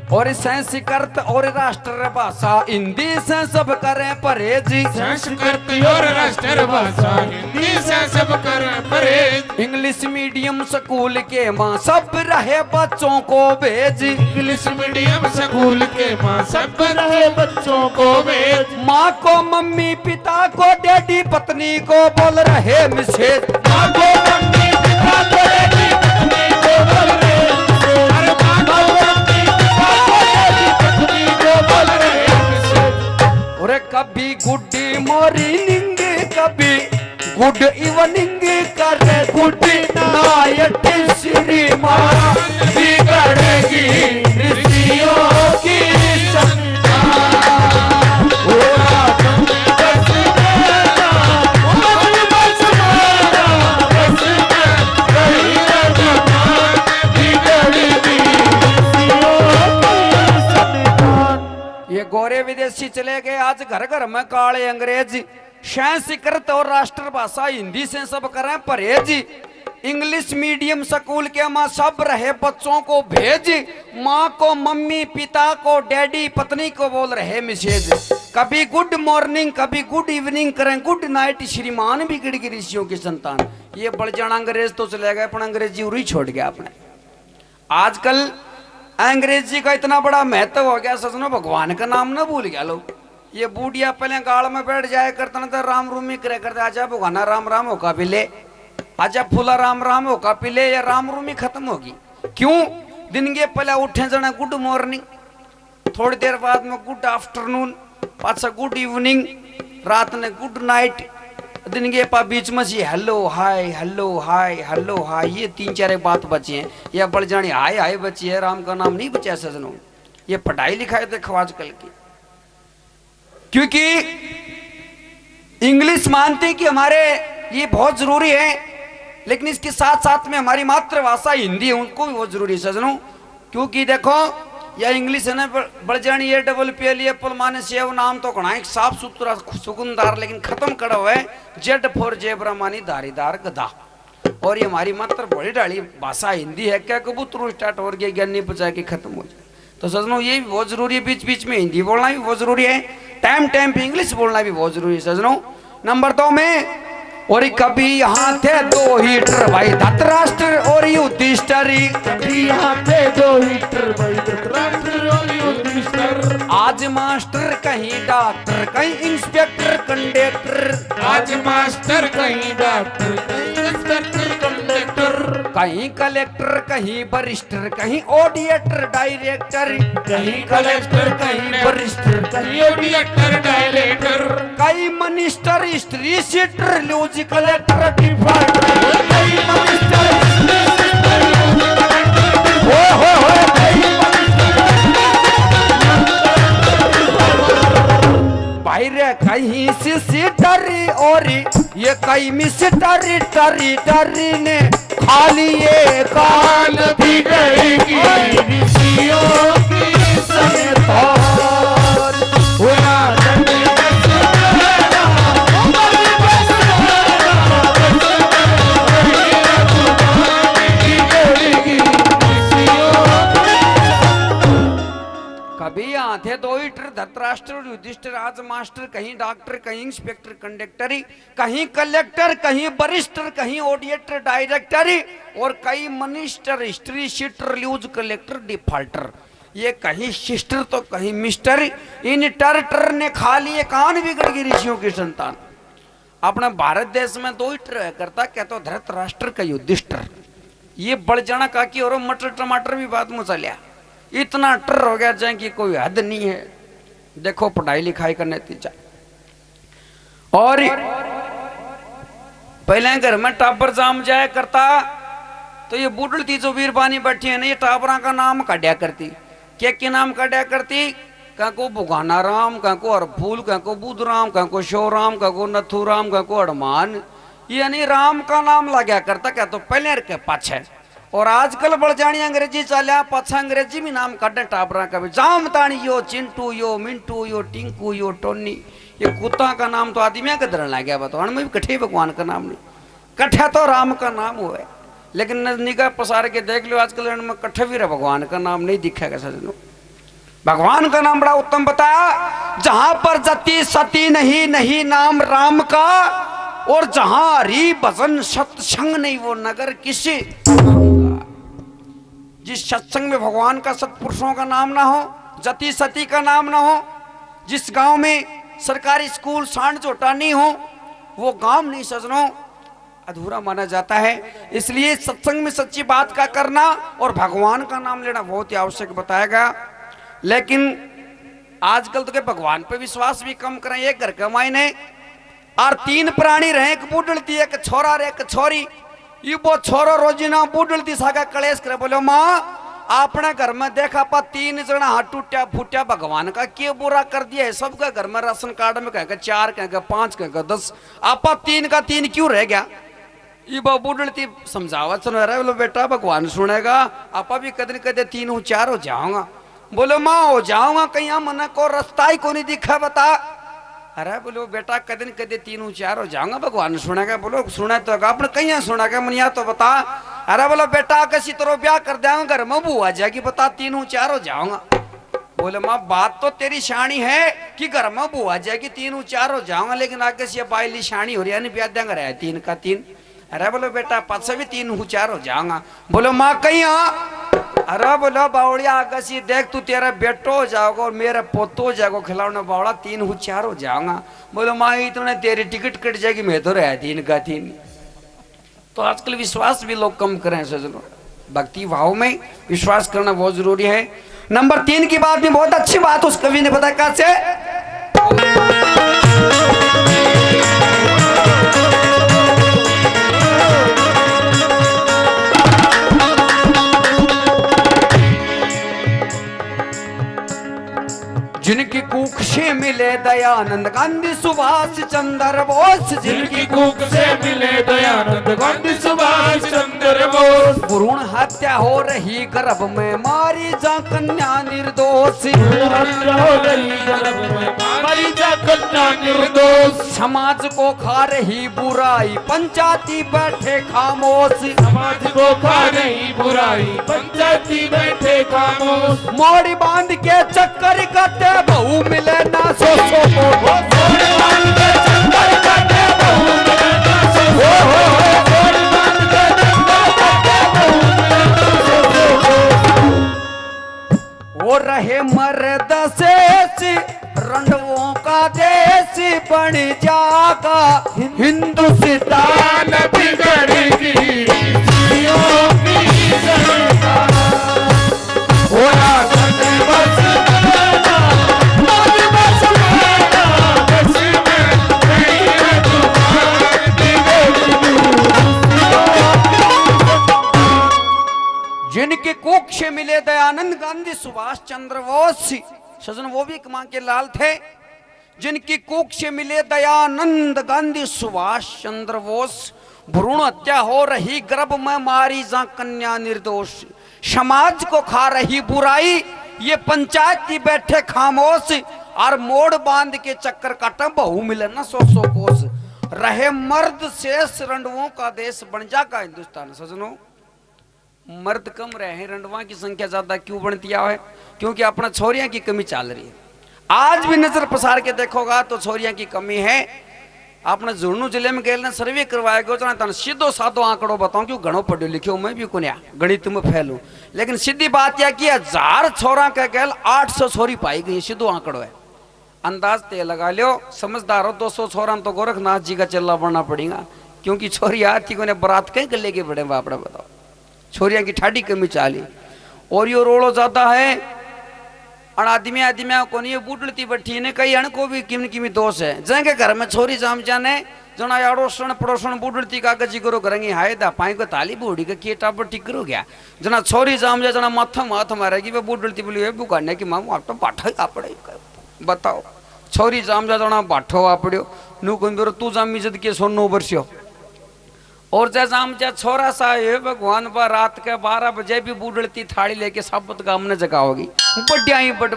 और संस्कृत और राष्ट्र भाषा हिंदी से सब करें परहेजी, संस्कृत और राष्ट्र भाषा हिंदी से सब करें परहेज, इंग्लिश मीडियम स्कूल के माँ सब रहे बच्चों को भेजी, इंग्लिश मीडियम स्कूल के माँ सब रहे बच्चों को भेज, माँ को मम्मी पिता को डैडी पत्नी को बोल रहे मिसेज, माँ को मम्मी पिता को डैडी पत्नी को बोल रहे अरे माँ को मम्मी पिता को डैडी पत्नी को बोल रहे मिसेज, और कभी गुड मॉर्निंग कभी गुड इवनिंग करे गुड नाइट श्रीमान, बिगड़गी ऋषियों की संतान, ये गोरे विदेशी चले गए आज घर घर में काले अंग्रेजी, संस्कृत और राष्ट्र भाषा हिंदी से सब करें परहेजी, इंग्लिश मीडियम स्कूल के माँ सब रहे बच्चों को भेज, माँ को मम्मी, पिता को डैडी, पत्नी को बोल रहे मिसेज। कभी गुड मॉर्निंग, कभी गुड इवनिंग करें गुड नाइट, श्रीमान भी गिड़गी ऋषियों की संतान। ये बढ़ जाना अंग्रेज तो चले गए, पर अंग्रेजी उरी छोड़ गया आपने। आजकल अंग्रेजी का इतना बड़ा महत्व हो गया, सजनो भगवान का नाम ना भूल गया लोग। ये बूढ़िया पहले गाड़ में बैठ जाया करता ना, तो राम रूमी करे करते, आजा भगवाना राम राम होका पिले, आजा फूला राम राम होका पिले, या राम रूमी खत्म होगी। क्यों? दिन के पहले उठे जना गुड मॉर्निंग, थोड़ी देर बाद में गुड आफ्टरनून, पाछा गुड इवनिंग, रात ने गुड नाइट, दिन के पा बीच में से hello hi hello hi hello hi, ये तीन चार बात बची हैं। या बढ़ जानी हाय हाय बची है, राम का नाम नहीं बचा सजनों। ये पढ़ाई लिखाई देखो आजकल की, क्योंकि इंग्लिश मानते कि हमारे ये बहुत जरूरी है, लेकिन इसके साथ साथ में हमारी मातृभाषा हिंदी है, उनको भी बहुत जरूरी है सजनों। क्योंकि देखो या इंग्लिश है ना बढ़ जानी, ये डबल पीएल एप्पल माने सेव नाम तो कणा एक साफ सुथरा सुगंधार, लेकिन खत्म कड़ा हुआ है जेड फॉर जेबरा मानी धारीदार गधा। और ये हमारी मात्र बड़ी डाली भाषा हिंदी है, क्या कबूतरों स्टार्ट हो गया ज्ञान नहीं बचा के खत्म हो जाए। तो सजनों ये भी बहुत जरूरी है, बीच बीच में हिंदी बोलना भी बहुत जरूरी है, टाइम टाइम पे इंग्लिश बोलना भी बहुत जरूरी है सजनों। नंबर 2 में, और कभी यहाँ थे 2 हीटर भाई धृतराष्ट्र और युधिष्ठिर, कभी यहाँ थे 2 हीटर भाई धृतराष्ट्र और युधिष्ठिर। आज मास्टर कहीं डॉक्टर कहीं इंस्पेक्टर कंडक्टर, आज मास्टर कहीं डॉक्टर कहीं इंस्पेक्टर कंडक्टर, कहीं कलेक्टर कहीं बरिस्टर कहीं ऑडिटर डायरेक्टर, कहीं कलेक्टर कहीं बरिस्टर कहीं ऑडिटर डायरेक्टर, कई मिनिस्टर स्त्री सीटर लूज कलेक्टर डिफाल्टर, कहीं मिनिस्टर भाई रे कहीं सिस्टर और ये कई मिस्टर टरी टरी ने खाली ये काल भी गएगी ऋषियों की संतान, हुआ कभी यहाँ थे 2 हीटर धृतराष्ट्र और युधिष्ठिर, आज मास्टर कहीं डॉक्टर कहीं इंस्पेक्टर कंडक्टरी, कहीं कलेक्टर कहीं बरिस्टर कहीं ऑडिटर डायरेक्टरी, और कई मिनिस्टर स्त्री सीटर ल्यूज कलेक्टर डिफाल्टर। ये कहीं सिस्टर तो कहीं मिस्टर, इन टर ने खा लिए कान बिगड़ गई ऋषियों की संतान। अपने भारत देश में 2 हीटर करता, क्या तो धृतराष्ट्र का युधिष्ठिर, ये बढ़ जाना काकी और मटर टमाटर भी बात में चलिया, इतना टर हो गया जाए कि कोई हद नहीं है। देखो पढ़ाई लिखाई का नतीजा। और पहले घर में टाबर जाम जाया करता, तो ये बूढ़ी जो वीरबानी बैठी है ना, ये टाबरा का नाम काटिया करती। क्या नाम काटिया करती? कह को भुगाना राम, कह को हरफूल, कह को बुध राम, कह को शोराम, कह को नथु राम, कह को हनुमान, यानी राम का नाम लगा करता। क्या तो पहले के पाछे। और आजकल बढ़ जानी अंग्रेजी चालिया, पाछा अंग्रेजी भी नाम काटे टाबरा का भी, जाम तानी यो चिंटू यो मिंटू यो टिंकू यो टोनी। ये कुत्ता का नाम तो आदमी का धरन लग गया, बताओ में कठे भगवान का नाम नहीं, कठा तो राम का नाम हुआ है। लेकिन निगाह पसार के देख लो आजकल में कठे भी भगवान का नाम नहीं दिखेगा सजनों। भगवान का नाम बड़ा उत्तम बताया, जहां पर जति सती नहीं, नहीं नाम राम का, और जहां हरि भजन सत्संग नहीं वो नगर किसी। जिस सत्संग में भगवान का सत्पुरुषों का नाम ना हो, जति सती का नाम ना हो, जिस गांव में सरकारी स्कूल सांड चोटा नहीं हो, वो गांव नहीं सजनों अधूरा माना जाता है। इसलिए सत्संग में सच्ची बात का करना और भगवान का नाम लेना बहुत ही आवश्यक बताया गया। लेकिन आजकल तो के भगवान पे विश्वास भी कम करें। एक घर के मायने और 3 प्राणी रहे, एक बूढ़ी एक छोरा रे एक छोरी। ये वो छोरो रोजी ना बूढ़ी सागा कलेश करे, बोलो माँ अपने घर में देखा पा 3 जना हाथ टूटा फूटा, भगवान का क्या बुरा कर दिया है। सबका घर में राशन कार्ड में कहेगा 4, कहेगा 5, कहेगा 10, आपा 3 का 3 क्यों रह गया। ये बूढ़ी समझावा सुन रहा है, बोलो बेटा भगवान सुनेगा, आपा भी कदे कदे 3 हो 4 हो जाऊंगा। बोलो माँ हो जाऊंगा, कहीं मन को रास्ता ही को नहीं दिखा बता। अरे बोलो बेटा कदन कदे तीनों चार हो जाऊंगा भगवान सुनेगा बोलो सुना तो आपने कहीं सुना मन या तो बता। अरे बोलो बेटा किसी तरह ब्याह कर देंगे घर में बू आ जाएगी बता तीनों चार हो जाऊंगा। बोले माँ बात तो तेरी शानी है कि घर में बू आ जाएगी तीनों चार हो जाऊंगा लेकिन आगे से बाइली शानी हो रही है ब्याह देंगे रहा तीन का तीन। अरे बोलो बेटा पास भी तीन चार हो जाऊंगा। बोलो माँ कहीं अरे बोलो बावड़िया आगे से देख तू तेरा बेटो हो जाओगा और मेरा पोतो हो जाएगा खिलौना बावड़ा तीन चार हो जाऊंगा। बोलो माँ इतने तेरी टिकट कट जाएगी मैं तो रहा तीन का तीन। तो आजकल विश्वास भी लोग कम करें सजनों भक्ति भाव में विश्वास करना बहुत जरूरी है। नंबर 3 की बात में बहुत अच्छी बात उस कवि ने बताया कैसे जिनकी कूख से मिले दयानंद गांधी सुभाष चंद्र बोस जिनकी कूख से मिले दयानंद गांधी सुभाष चंद्र बोस भ्रूण हत्या हो रही गर्भ में मारी जा कन्या निर्दोष मारी जा कन्या निर्दोष समाज को खा रही बुराई पंचायती बैठे खामोश समाज को खा रही बुराई पंचायती बैठे खामोश मोड़ी बांध के चक्कर कटे बहू मिले ना सो मोड़ी बांध के चक्कर कटे बहू मिले ना सो मोड़ी बांध के चक्कर कटे बहू मिले ना सो वो रहे मर्द से रंडवों का देश बन जागा हिंदुस्तान बिगड़ेगी स्त्रियों की सरकार होया करने बस करना बस करना बस में नहीं है तुम्हारी बिगड़ेगी जिनके कुख से मिले दयानंद गांधी सुभाष चंद्र बोस सजन वो भी एक मां के लाल थे। जिनकी कुख से मिले दयानंद गांधी सुभाष चंद्र बोस भ्रूण हत्या हो रही गर्भ में मारी जा कन्या निर्दोष समाज को खा रही बुराई ये पंचायती बैठे खामोश और मोड़ बांध के चक्कर काटा बहू मिले ना सौ कोस रहे मर्द शेष रंडवों का देश बन जाएगा हिंदुस्तान। सजनों मर्द कम रहे हैं रंडवा की संख्या ज्यादा क्यों बढ़ती है क्योंकि अपना छोरियां की कमी चल रही है। आज भी नजर पसार के देखोगा तो छोरियां की कमी है। आपने झुंझुनू जिले में गए सर्वे करवाएगा सीधो साधो आंकड़ो बताऊं क्यों घणो पढ़ो लिखो मैं भी कुनिया गणित में फैलू लेकिन सीधी बात यह कि 1000 छोरा के गैल 800 छोरी पाई गई सीधो आंकड़ो है। अंदाज ते लगा लियो समझदार हो 200 छोरा तो गोरखनाथ जी का चल्ला बनना पड़ेगा क्योंकि छोरी आती को बारात कहीं कर लेके बड़े बापड़ा बताओ छोरिया की ठाडी कमी चाली और यो रोड़ो जाता है और आदमी को नहीं बूढ़ती बैठी ने कई अण को भी किमी दोष है जेंगे घर में छोरी जाम जाने जना अड़ोसन पड़ोसन बूढ़ती कागज जी करो करेंगे हाय दा पाई को ताली बूढ़ी का की टापर टिक करो गया जना छोरी जाम जा जना माथा माथ मारेगी वे बूढ़ती बोली वे बुकाने की मामू आप तो बाठो आ पड़े बताओ छोरी जाम जा जना बाठो आ पड़ो नू कोई तू जाम इज्जत के सोनो बरसियो और जैसा हम जा छोरा सा ये भगवान पर रात के 12 बजे भी बूढ़ती थाली लेके साबत गाम ने जगाओगी बढ़िया बट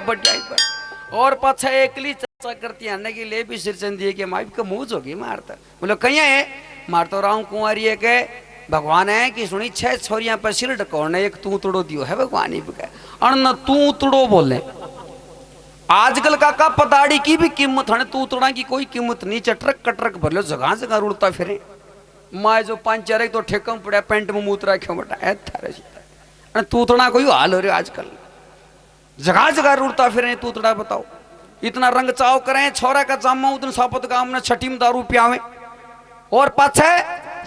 और पाछा एकली चर्चा करती आने के लिए भी सिर चंदी के माई का मुंह होगी मारता बोलो कहीं है मार तो राम कुंवारी है के भगवान है कि सुनी 6 छोरियां पर सिर ढकोने एक तू तोड़ो दियो है भगवान ही अन्न तू तोड़ो बोले आजकल का पताड़ी की भी कीमत है तू तोड़ा की कोई कीमत नहीं चटरक कटरक भर लो जगह जगह रुड़ता फिरे माए जो 5-4 तो ठेकम पड़ा पेंट में मूत रखे बटा थारे तूतड़ा कोई हाल हो रही आजकल जगह जगह रुड़ता फिर तूतड़ा बताओ इतना रंग चाव करें छोरा का जामा उतन सापत का हमने छठी में दारू पियावे और पाछे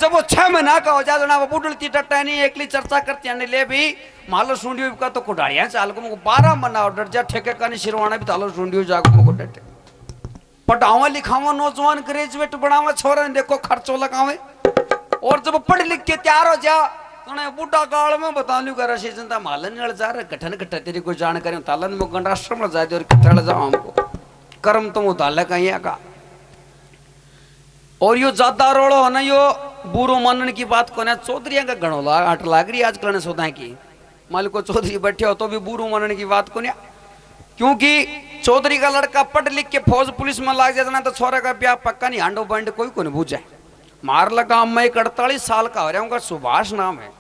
जब वो 6 महीना का हो जाए वो बुढ़ती टट्टा नहीं एकली चर्चा करती आने ले भी मालो सुंडियो का तो कुटाड़िया चाल को 12 महीना डर जा ठेके का नहीं शिरवाना भी तालो सुंडियो जागो मुझको डटे पढ़ावा लिखावा नौजवान ग्रेजुएट बनावा छोरा ने देखो खर्चो लगावे और जब पढ़ लिख के तैयार हो जा तो बूढ़ा काल में बता लू कर चिंता मालन जा रहा गठन गठा तेरी कोई जानकारी तालन में गंडाश्रम में जा और कट्ठा जाओ हमको कर्म तो मुताल कहीं का और यो ज्यादा रोड़ो है ना यो बुरो मानने की बात को ना चौधरी का गणो हट लाग रही आजकल ने सोधा की मालिक को चौधरी बैठे हो तो भी बुरो मानने की बात को ना क्योंकि चौधरी का लड़का पढ़ लिख के फौज पुलिस में लाग जाता तो छोरा का ब्याह पक्का नहीं, हांडो बंड कोई को नहीं बूझे। मार लगा मैं 48 साल का हो रहा हूँ, सुभाष नाम है,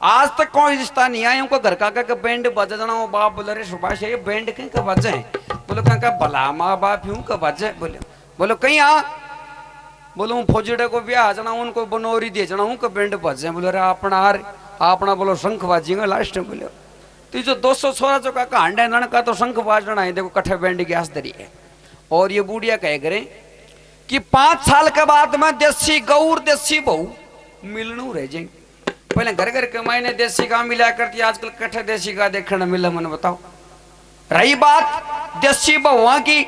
आज तक कोई रिश्ता नहीं आया। उनका घर का बैंड बजा जाना, वो बाप बोले रे सुभाष ये बैंड कहीं का बजे, बोलो कहीं का भला माँ बाप यूं का बजे, बोलो कहीं आ, बोलो फौजीड़े को ब्याह जाना उनको बनोरी दे जाना उनका बैंड बजे, बोले रे अपना बोलो शंख बाजेगा लास्ट में। बोले तो जो 200 छोरा जो का हांडा नन का तो शंख बाजना है, देखो कट्ठे बैंड की आसदरी है। और ये बूढ़िया कह करे कि 5 साल के बाद में देसी गौर देसी बहू मिलनू रह जाए। पहले घर घर कमाई ने देसी का मिला करती, आजकल कट्ठे देसी का देखने मिला, मैंने बताओ। रही बात देसी बहुआ की,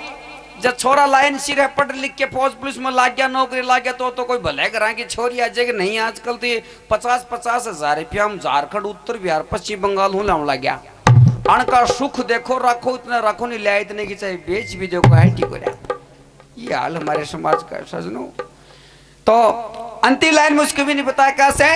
जब छोरा लाइन सिर है पढ़ लिख के फौज पुलिस में लाग गया, नौकरी लाग गया तो कोई भले करा की छोरी आ जाएगी नहीं। आजकल तो ये 50-50 हजार रुपया हम झारखंड उत्तर बिहार पश्चिम बंगाल हूँ लाने लग गया। अणका सुख देखो रखो इतना रखो नहीं लिया इतने की चाहे बेच भी देखो है ठीक हो रहा। ये हाल हमारे समाज का सजनों। तो अंतिम लाइन में उसको भी नहीं बताया कैसे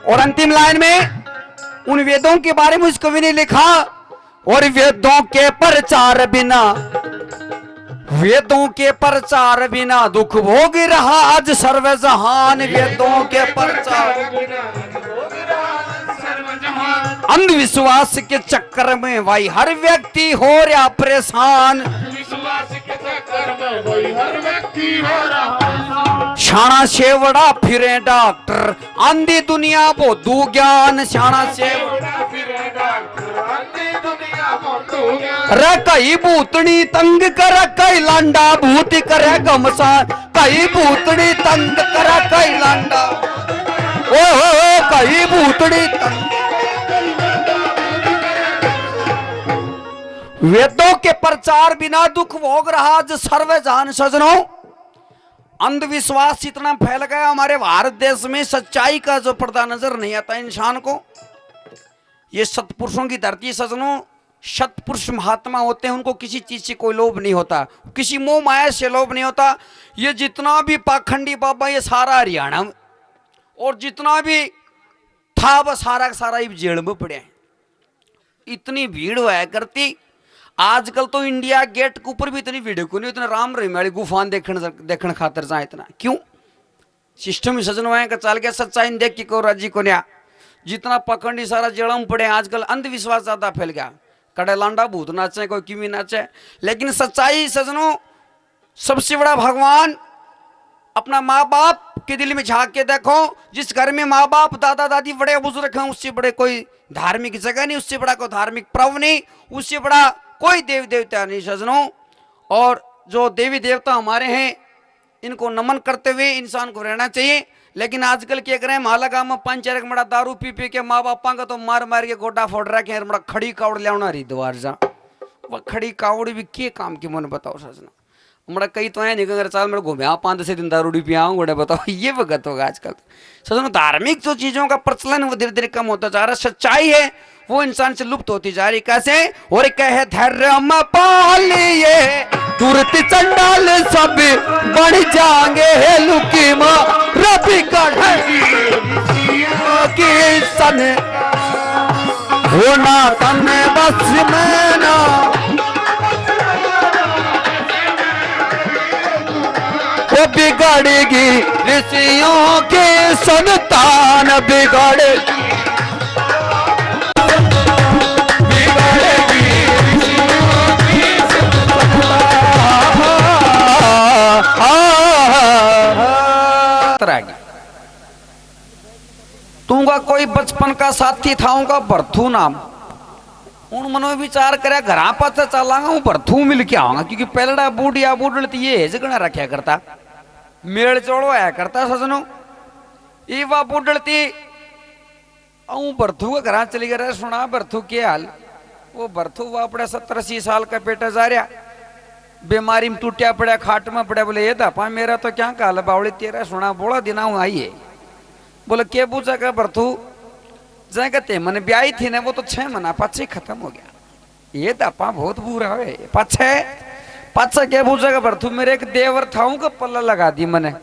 और अंतिम लाइन में उन वेदों के बारे में उस कवि ने लिखा, और वेदों के प्रचार बिना, वेदों के प्रचार बिना दुख भोग रहा आज सर्व जहान। वेदों के प्रचार अंधविश्वास के चक्कर में भाई हर व्यक्ति हो रहा परेशान। शाना शेवड़ा फिरे डॉक्टर अंधी दुनिया बोधू ज्ञान। शाना शेवड़ा रे कई भूतनी तंग कर कई लांडा भूत करे गमसान। कई भूतनी तंग कर कई लांडा ओ कई भूतनी तंग। वेदों के प्रचार बिना दुख भोग रहा आज सर्व जान। सजनों अंधविश्वास इतना फैल गया हमारे भारत देश में, सच्चाई का जो पर्दा नजर नहीं आता इंसान को। ये सत्पुरुषों की धरती सजनों, सत्पुरुष महात्मा होते हैं, उनको किसी चीज से कोई लोभ नहीं होता, किसी मोह माया से लोभ नहीं होता। ये जितना भी पाखंडी बाबा ये सारा हरियाणा और जितना भी था वह सारा सारा ही जेल में पड़े हैं। इतनी भीड़ हुआ करती। आजकल तो इंडिया गेट के ऊपर भी इतनी भीड़ को नहीं, इतना राम रहीम गुफान देखने खातर जाए इतना क्यों सिस्टम सजन का चल गया। सच्चाई देख के को राजी को न्या जितना पखंडी सारा जेड़ा में पड़े। आजकल अंधविश्वास ज्यादा फैल गया, कड़े लांडा भूत नाचे कोई किमी नाचे। लेकिन सच्चाई सजनों सबसे बड़ा भगवान अपना माँ बाप के दिल में झांक के देखो। जिस घर में माँ बाप दादा दादी बड़े बुजुर्ग हैं उससे बड़े कोई धार्मिक जगह नहीं, उससे बड़ा कोई धार्मिक पर्व नहीं, उससे बड़ा कोई देवी देवता नहीं सजनों। और जो देवी देवता हमारे हैं इनको नमन करते हुए इंसान को रहना चाहिए। लेकिन आजकल क्या करें, माला गांव में 5-4 बड़ा दारू पी पी के माँ बापा का तो मार मार के गोटा फोड़ रहा है। बड़ा खड़ी कावड़ ले हरिद्वार जा, वह खड़ी कावड़ भी के काम की मन बताओ सजना। हमारा कई तो है निकल चाल मेरे घूमे 5-10 दिन दारू पिया हूँ गोटे बताओ ये वगत होगा आजकल। सजना धार्मिक जो चीजों का प्रचलन वो धीरे धीरे कम होता जा रहा है। सच्चाई है वो इंसान से लुप्त होती जा रही। कैसे? और कहे धर्म पालिए तुरंत चंडाल सब बढ़ जाएंगे लुकी माँ रबी का की सन होना तन बस में ना वो बिगड़ेगी ऋषियों की संतान बिगड़ेगी तूंगा कोई बचपन का साथी थाऊंगा भरथू नाम उन मनो विचार करे घरा पास चलांगा हूं भरथू मिल के आऊंगा क्योंकि पहलड़ा बूढ़िया बूढ़ती ये जगना रखा करता मेल चोड़ो आया करता सजनो ईवा बूढ़ती भरथू का घर चली गया सुना भरथू के हाल वो भरथू वो अपने 70-80 साल का बेटा जा रहा बीमारी में टूटिया पड़ा खाट में पड़ा बोले ये दफा मेरा तो क्या काल बावड़ी तेरा सुना बोला दिना हूं आई है बोले के पूछा का भरथू जै कहते मन ब्याई थी ना वो तो 6 महीना पाछे खत्म हो गया ये दफा बहुत बुरा है पाछे क्या पूछा का भरथू मेरे एक देवर था का पल्ला लगा दी मैंने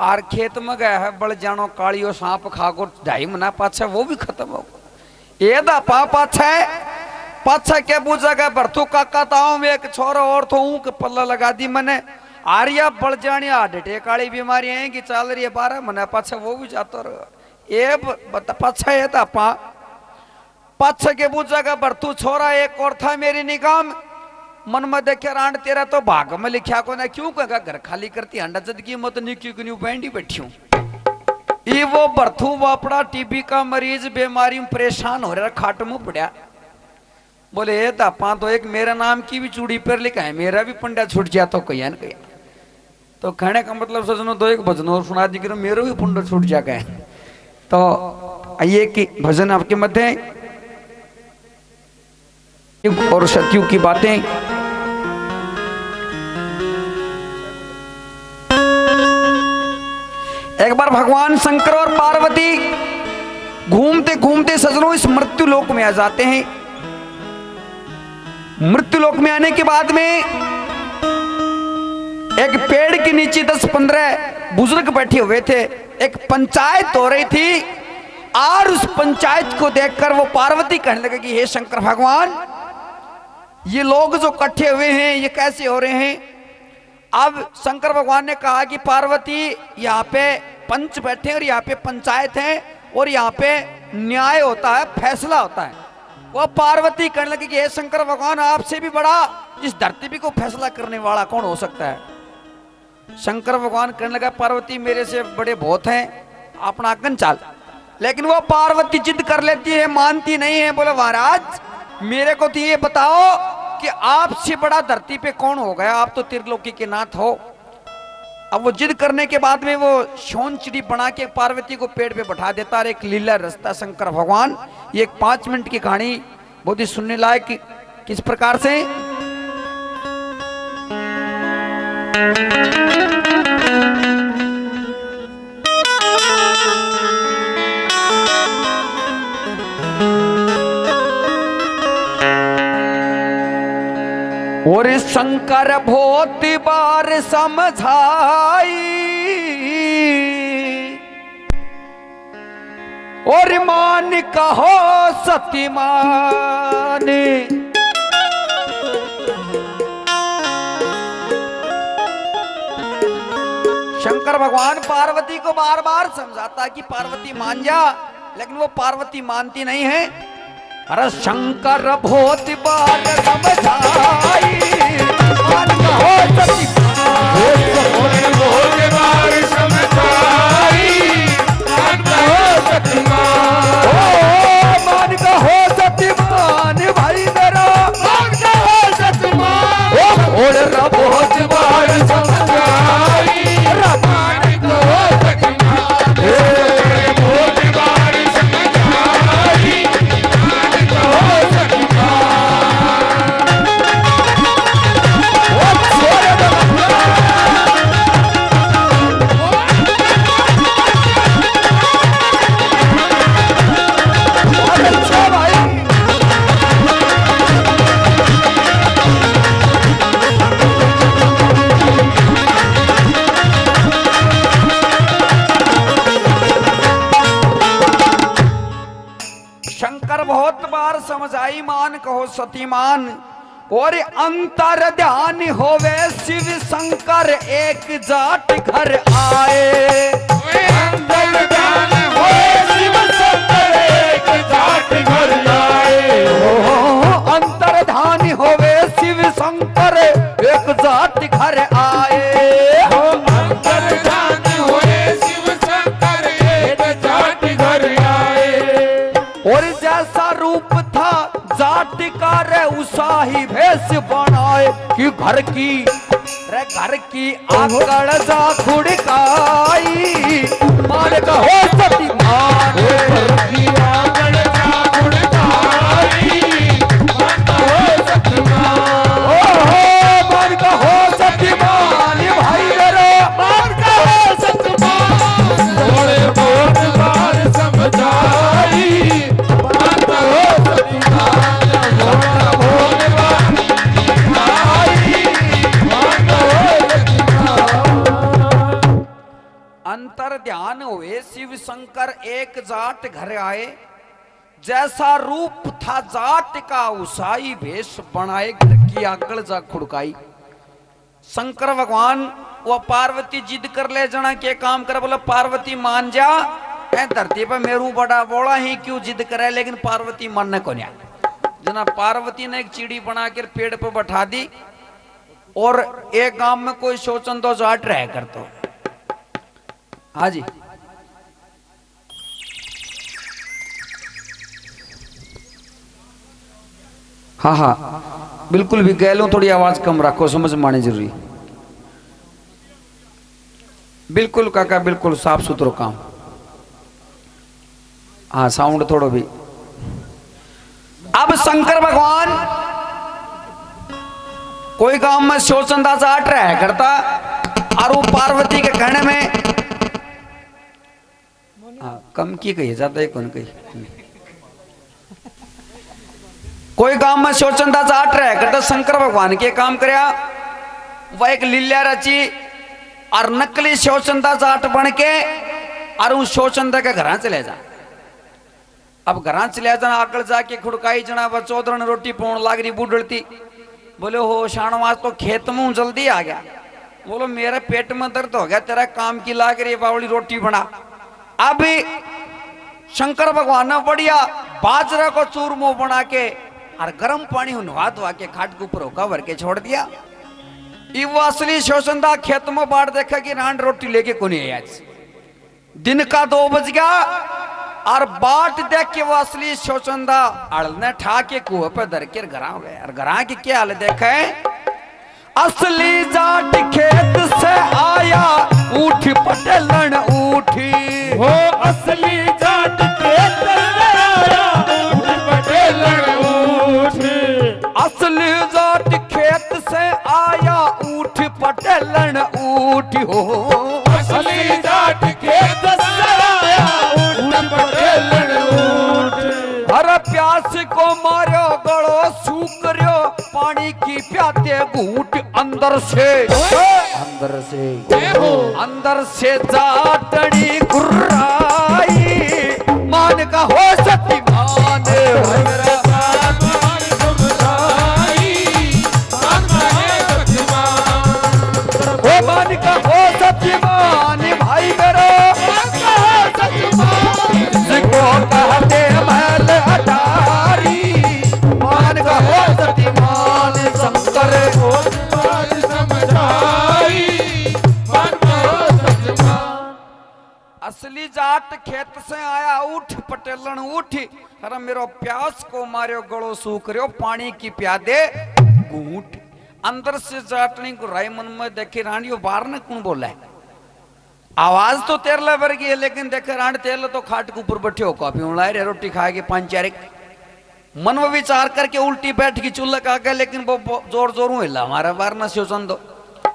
आर खेत में गया है बड़ जानो कालियो सांप खाको 2.5 महीना पाछे वो भी खत्म हो गया ये दफा पाछा क्या पूछा का भरथू काका ताऊ में एक छोरा और तो हूं के पल्ला लगा दी मैंने आर्या बढ़ जानी हार्ट अटैक वाली बीमारी है कि चल रही है 12 महीना पाछा वो भी जाता रहो ये पाछा ये था पाछा के पूछा का भरथू छोरा एक और था मेरी निगाह मन में देखे रांड तेरा तो भाग में लिखा को ना क्यों कहा घर खाली करती अंडा जद की मत नहीं क्यों बैंडी बैठी हूं ये वो भरथू वापड़ा टीबी का मरीज बीमारी में परेशान हो रहा खाट में पड़ा बोले ये तापा तो एक मेरा नाम की भी चूड़ी पर लिखा है मेरा भी पंडा छूट जाता तो कहीं ना कहीं तो कहने का मतलब सजनो दो एक भजन और सुना दी मेरा भी पंडा छूट जाएगा तो आइए कि भजन आपके मध्य और सत्यु की बातें एक बार भगवान शंकर और पार्वती घूमते घूमते सजनों इस मृत्यु लोक में आ जाते हैं मृत्यु लोक में आने के बाद में एक पेड़ के नीचे 10-15 बुजुर्ग बैठे हुए थे एक पंचायत हो रही थी और उस पंचायत को देखकर वो पार्वती कहने लगे कि हे शंकर भगवान ये लोग जो इकट्ठे हुए हैं ये कैसे हो रहे हैं अब शंकर भगवान ने कहा कि पार्वती यहाँ पे पंच बैठे और यहाँ पे पंचायत है और यहाँ पे न्याय होता है फैसला होता है वो पार्वती कहने लगी कि हे शंकर भगवान आपसे भी बड़ा इस धरती भी को फैसला करने वाला कौन हो सकता है शंकर भगवान कहने लगा पार्वती मेरे से बड़े बहुत हैं अपना आगन चाल लेकिन वो पार्वती जिद कर लेती है मानती नहीं है बोले महाराज मेरे को तो ये बताओ कि आपसे बड़ा धरती पे कौन हो गया आप तो त्रिलोकी के नाथ हो अब वो जिद करने के बाद में वो शोनचिड़ी बना के पार्वती को पेड़ पे बैठा देता और एक लीला रस्ता शंकर भगवान ये एक 5 मिनट की कहानी बहुत ही सुनने लायक किस प्रकार से और शंकर बहुत बार समझाई और मान कहो सतीमान शंकर भगवान पार्वती को बार बार समझाता कि पार्वती मान जा लेकिन वो पार्वती मानती नहीं है अरे शंकर बहुत बार समझाई मान कहो सतीमान बहुत बार समझाई मान कहो सतीमान मान कहो सतीमान भाई मेरा मान कहो सतीमान और बहुत बार समझाई मान कहो सतीमान बहुत बार समझाई मान कहो सतीमान कहो सतीमान और अंतर ध्यान होवे शिव शंकर एक जाट घर आए। अंतर ध्यान होवे शिव शंकर एक जाट घर आए। अंतर ध्यान होवे शिव शंकर एक जाट घर आए। अंतर ध्यान होवे शिव शंकर एक जाट घर आए। और जैसा रूप था जाट का रे उसा ही भेष बनाए कि घर की आकड़ जा खुड़काई मान कहो सतीमान। घर की आकड़ जा खुड़काई मान कहो सतीमान। मान कहो सतीमान भाई मेरा मान कहो सतीमान। थोड़े बहुत बार समझाई मान कहो सतीमान। थोड़ा बहुत बार समझाई मान कहो सतीमान। अंतर ध्यान हुए शिव शंकर एक जाट घर आए। जैसा रूप था जाट का उसाई भेष बनाए घर की आकड़ जा खुड़काई। शंकर भगवान वो पार्वती जिद कर ले जना के काम कर बोला पार्वती मान जा ए धरती पर मेरू बड़ा बोला ही क्यों जिद करे लेकिन पार्वती मानने को नहीं। जना पार्वती ने एक चिड़ी बनाकर पेड़ पर बैठा दी और एक गांव में कोई शोचन तो जाट रह कर तो हाँ जी हाँ हाँ बिल्कुल भी गैलों थोड़ी आवाज कम रखो समझ में आनी जरूरी। बिल्कुल काका बिल्कुल साफ सुथरो काम। हाँ साउंड थोड़ो भी। अब शंकर भगवान कोई गांव में शोचंदा जाट रहा करता और वो पार्वती के कहने में हाँ कम की कही ज्यादा ही कौन कही। कोई गांव में शोचंदा जाट रहा करता शंकर भगवान के काम करया वह एक लीला रची और नकली शोचंदा जाट बन के और उस शोचंदा के घर चले जा। अब घर चले जाना आकड़ जाके खुड़काई जना वह चौधरन रोटी पौन लाग रही बूढ़ती बोले हो शानवाज तो खेत में जल्दी आ गया। बोलो मेरे पेट में दर्द हो गया तेरा काम की लाग रही बावली रोटी बना। अभी शंकर भगवान ने बढ़िया बाजरा को चूरमो बना के और गर्म पानी नहा धोवा के खाट के ऊपर होका भर के छोड़ दिया। वो असली शोषणदा खेत में बाढ़ देखा कि रांड रोटी लेके को नहीं आई। दिन का 2 बज गया और बाट देख के वो असली शोषणदा अड़ने ठा के कुएं पे धर के घर हो गए। और घर की क्या हाल देखे असली जाट खेत से आया उठ पटेलन उठी। हो असली जाट खेत से आया उठ पटेलन उठी। असली जाट खेत से आया उठ पटेलन उठी। हो असली जाट खेत से आया उठ पटेलन उठी। हर प्यास को मारो गड़ो सूकरियो पानी की प्याते घूट अंदर से जाटनी गुर्राई मान का हो सतीमान। मान का हो सतीमान भाई मेरा जिसको कहते महल अटारी मान का हो सतीमान शंकर असली जाट खेत से आया उठ पटेलन उठी। अरे मेरो प्यास को मारो गड़ो सूकरियो पानी की प्यादे घूट। अंदर से जाटनी को राय मन में देखे रानियो बाहर ने कौन बोला है। आवाज तो तेरला वर्गी है लेकिन देखे रांड तेरला तो खाट के ऊपर बैठे हो कॉफी उड़ाए रे रोटी खाएगी 5 4 मन में विचार करके उल्टी बैठ की चूल्हा का गया लेकिन वो जोर जोर हिला हमारा बाहर ना शोचन दो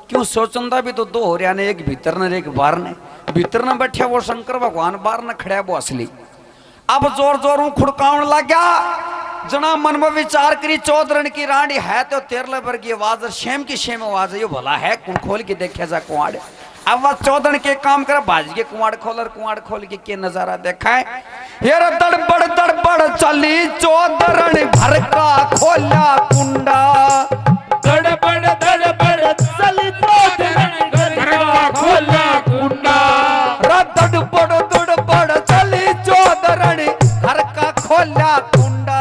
क्यों शोचंदा भी तो 2 हो रहा ने एक भीतर ने एक बाहर ने। भीतर न बैठे वो शंकर भगवान बाहर न खड़ा वो असली। अब जोर जोर खुड़काउन लग गया जना मन में विचार करी चौधरन की रानी है तो 13 वर्गी आवाज शेम की शेम आवाज है यो भला है कौन खोल के देखे जा कुआड़। अब वह चौधन के काम कर भाज के कुआड़ खोल के नजारा देखा है। यार दड़बड़ चली चौधरण घर का खोला कुंडा, दड़बड़ चली चौधरण घर का खोला कुंडा, दड़बड़ चली चौधरण घर का खोला कुंडा,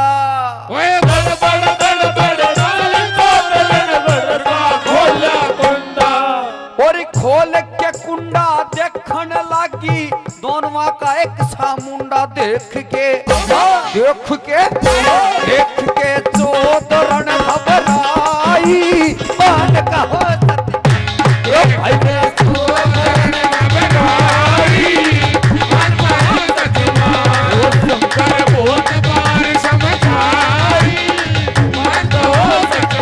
ओए दड़बड़ चली चौधरण घर का खोला कुंडा। और खोल के कुंडा देखने लगी दोनों का एक सा मुंडा, देख के चौधरण घबराई, मान कहो भाई चौधरण घबराई, मन में सच कर बहुत बार समझाई, मन तो सच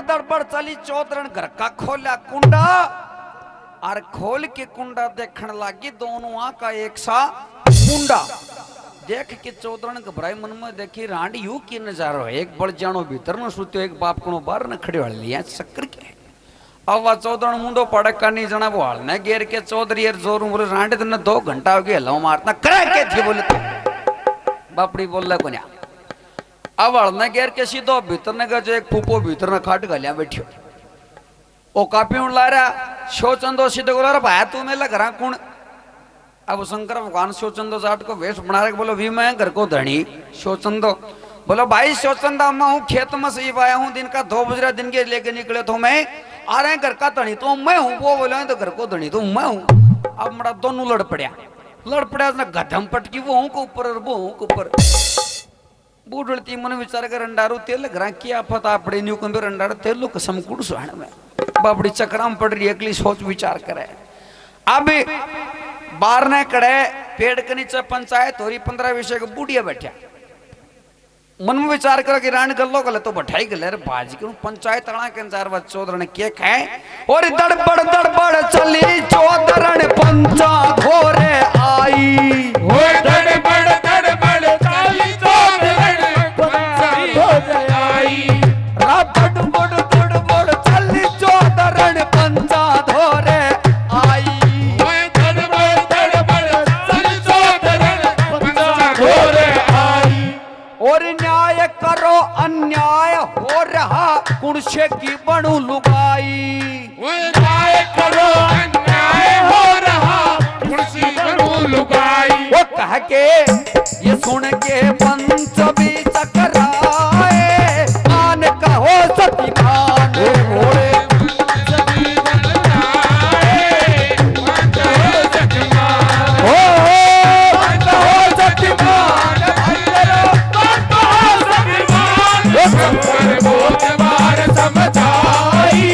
दड़बड़ चली चौधरण घर का खोला कुंडा, और खोल के कुंडा देखने लगी दोनों का एक सा मुंडा, देख के चौधरण घबराई, मन में देखी रांड यू की नजारो है, एक बड़ जानो भीतर न सुतो, एक बाप को बाहर न खड़े वाले लिया चक्कर के। अब वह चौधरण मुंडो पड़क का नहीं जना वो हाल न घेर के चौधरी यार जोर बोले रांडे तुमने 2 घंटा हो गया हलाओ मारना करा के थी बोले तो बापड़ी बोल रहा कोन्या। अब हड़ना घेर के सीधो भीतर ने जो एक फूफो भीतर न खाट गलिया बैठियो, ओ कापी उड़ ला रहा शोचंदो सीधे बोला भाया तू मेला घर कौन। अब शंकर भगवान शोचंदो जाट को वेश बना रहे, बोलो भी मैं घर को धनी शोचंदो, बोलो भाई शोचंदा मैं हूँ खेत में से आया हूँ, दिन का 2 बज दिन के लेके निकले तो मैं आ रहे घर का धनी तो मैं हूँ, वो बोला तो घर को धनी तो मैं हूँ। अब मेरा दोनों लड़ पड़ा ना गधम पटकी वो हूँ को ऊपर और वो हूँ को ऊपर, बूढ़ती मन विचार कर रंडारू तेल घर किया पता पड़े न्यू कंबे रंडारू तेल कसम कुड़ सुहाने में बापड़ी चक्राम पड़ रही अगली सोच विचार करे। अब बार ने कड़े पेड़ के नीचे पंचायत हो रही 15-20 के बूढ़िया बैठा, मन में विचार करो कि रान गलो गले तो बैठाई गले रे बाजी क्यों पंचायत आना के अंजार व चौधरण के खाए, और दड़बड़ चली चौधरण पंचा घोरे आई, ओए दड़बड़ चली चौधरण पंचा घोरे आई, दड़बड़ चली चौधरण पंचा घोरे आई, ओए दड़बड़ चली चौधरण पंचा घोरे आई। और न्याय करो अन्याय हो रहा कुणसे की बनू लुगाई, ओए न्याय करो अन्याय हो रहा कुर्सी बनू लुगाई, वो कह के ये सुन के पंच भी चकराए, मान कहो सतीमान घोड़े सभी बनाए मन कहो सचमान, हो मान कहो सतीमान मन कहो सचमान, शंकर बहुत बार समझाई,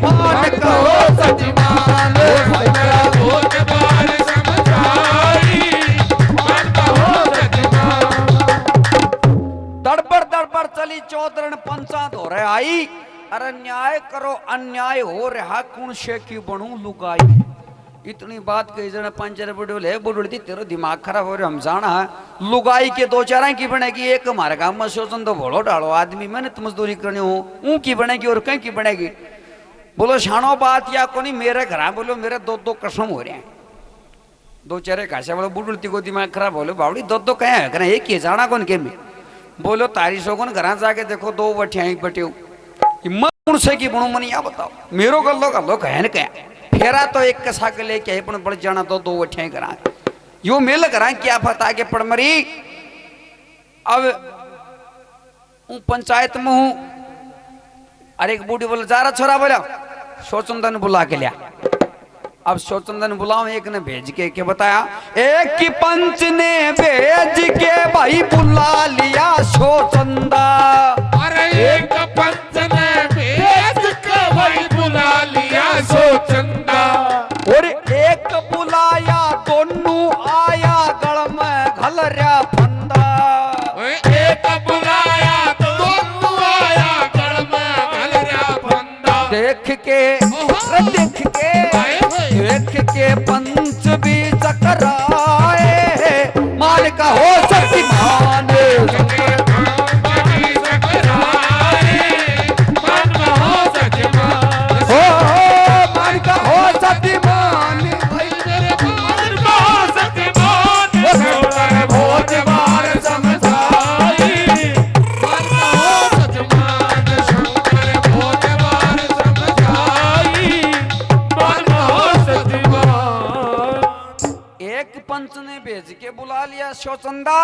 मान कहो सतीमान शंकर बहुत बार समझाई, मन कहो सचमान। दड़बड़ चली चौधरण पंचा धोरे आई, अरे न्याय करो अन्याय हो रहा कुण से की बनू लुगाई। इतनी बात कही जने पंचर बुढ़ोले बुढ़ती तेरा दिमाग खराब हो रहा, हम जाना लुगाई के 2-4 की बनेगी, एक हमारे गांव में शोचन तो भोलो डालो आदमी मैंने तो मजदूरी करनी हो ऊँ की बनेगी और कहीं की बनेगी। बोलो शानो बात या को नहीं मेरे घर, बोलो मेरे 2 कसम हो रहे हैं 2-4 खासा, बोलो बुढ़ती को दिमाग खराब बोलो बावड़ी 2 कहे है एक ही जाना कौन के में, बोलो तारी सो कौन घर जाके देखो 2 बठिया बटे कौन से की बनू मन या बताओ मेरो गलो कह न क्या फेरा तो एक कसा के लेके आई पण बढ़ जाना तो 2 बठिया करा यो मेल करा क्या पता के पड़ मरी। अब पंचायत में हूँ, अरे एक बूढ़ी बोला जा रहा छोरा, बोला शोचंदन बुला के लिया। अब शोचंदन बुलाओ, एक ने भेज के बताया, एक की पंच ने भेज के भाई बुला लिया शोचंदा, अरे एक पंच ने भेज के भाई बुला लिया शोचंदा, और एक बुलाया दोनों आया गल में घलरिया फंदा, एक बुलाया दोनों आया गल में घलरिया फंदा, देख के पंच भी चकराए, मान का हो शक्तिमान हो के बुला लिया शोचंदा,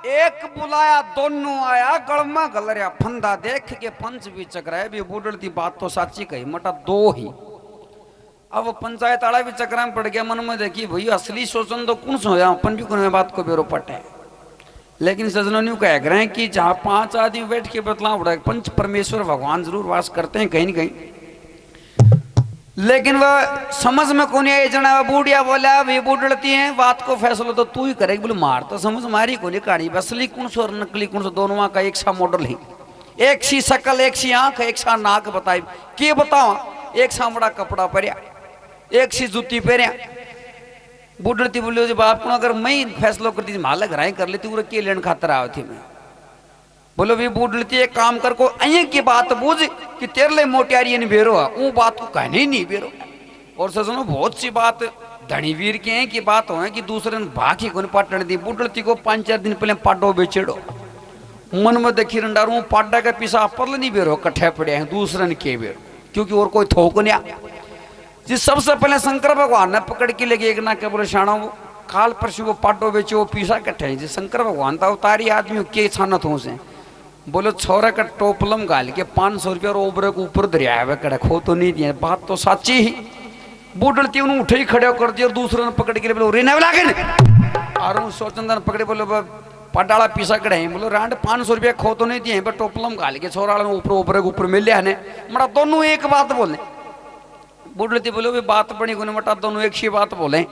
एक बुलाया दोनों आया गलमा गलरिया फंदा देख के पंच भी चकराए भी बूढ़ी बात तो साची कही मटा दो ही। अब वो पंचायत आड़ा भी चक्रा में पड़ गया मन में देखी भैया असली शोषण तो कौन सा होया अपन भी कौन बात को बेरो पट है। लेकिन सजनों न्यू कह रहे हैं कि जहाँ 5 आदमी बैठ के बतला उड़ा पंच परमेश्वर भगवान जरूर वास करते हैं कहीं न कहीं, लेकिन वह समझ में कौन है जना बूढ़िया बोला वे बूढ़ती है बात को फैसला तो तू ही करेगी बोले मार तो समझ मारी को नहीं कहानी असली कौन सा और नकली कौन सा दोनों का एक सा मॉडल ही, एक सी शकल एक सी आंख एक सा नाक बताई के बताओ, एक सा बड़ा कपड़ा पहरिया एक सी जूती पहरिया। बूढ़ती बोली बाप को अगर मैं फैसला करती थी मालक राय कर लेती पूरा के लेन खातर आया थी मैं। बोलो भी बूढ़ती एक काम कर को अये की बात बूझ कि तेरे लिए मोटियारी नहीं बेरो है वो बात को कहने ही नहीं बेरो। और सजनो बहुत सी बात धनी वीर के हैं कि बात हो कि दूसरे ने भागी को पाटन दी बूढ़ती को 5-4 दिन पहले पाडो बेचेड़ो मन में देखी रंडारू पाडा का पीसा परल नहीं बेरो कट्ठे पड़े हैं दूसरे ने के बेरो क्योंकि और कोई थोक नहीं आ। जिस सबसे पहले शंकर भगवान ने पकड़ के लेके एक ना के बोले शाणा वो काल परसों वो पाटो बेचे वो पीसा कट्ठे जिस शंकर भगवान था उतारी आदमी के छानत हो से बोलो छोरा का टोपलम गाल के 500 रुपया और ओबरे को ऊपर दरिया है कड़े खो तो नहीं दिया बात तो सच्ची ही। बूढ़ती उन्होंने उठे ही खड़े कर दिया और दूसरे ने पकड़ के बोले रेने वाला और सोचंदन पकड़े बोले पटाला पीसा कड़े बोलो रांड 500 रुपया खो तो नहीं दिए टोपलम गाल के छोरा ऊपर ओबरे को ऊपर मिल ने मरा दोनों एक बात बोले। बूढ़ती बोले भी बात बनी को मटा दोनों एक ही बात बोले,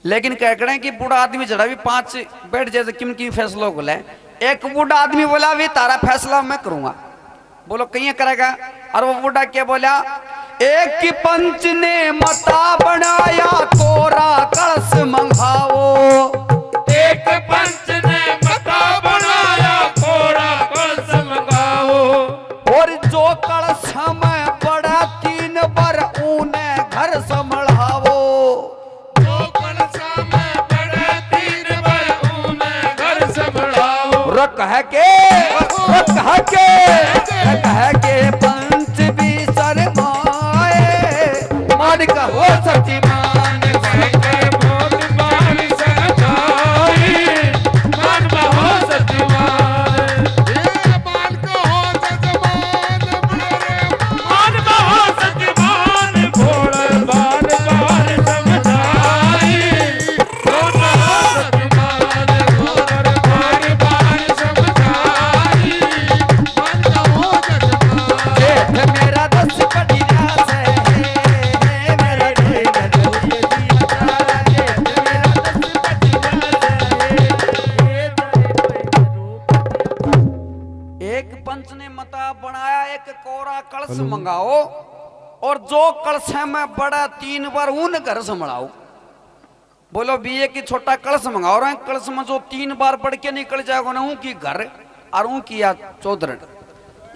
लेकिन कह करें कि बूढ़ा आदमी जरा भी 5 बैठ जैसे किम की फैसला को ले। एक बूढ़ा आदमी बोला भी तारा फैसला मैं करूंगा। बोलो कहीं करेगा और वो बूढ़ा क्या बोला एक की पंच ने मता बनाया कोरा कलश मंगाओ, एक पंच ने मता बनाया कोरा कलश मंगाओ, और जो कलश में बड़ा 3 बार ऊने घर संभलाओ, जो कलश में बड़ा 3 बार ऊने घर संभलाओ। कह के पंच भी शर्माए मान कहो सच्ची मान मंगाओ और जो कलश में बड़ा 3 बार ऊन घर संभलाओ। बोलो बीए की छोटा कलश मंगाओ रहे कलश में जो 3 बार बढ़ के निकल जाएगा ना की घर और की या चौधर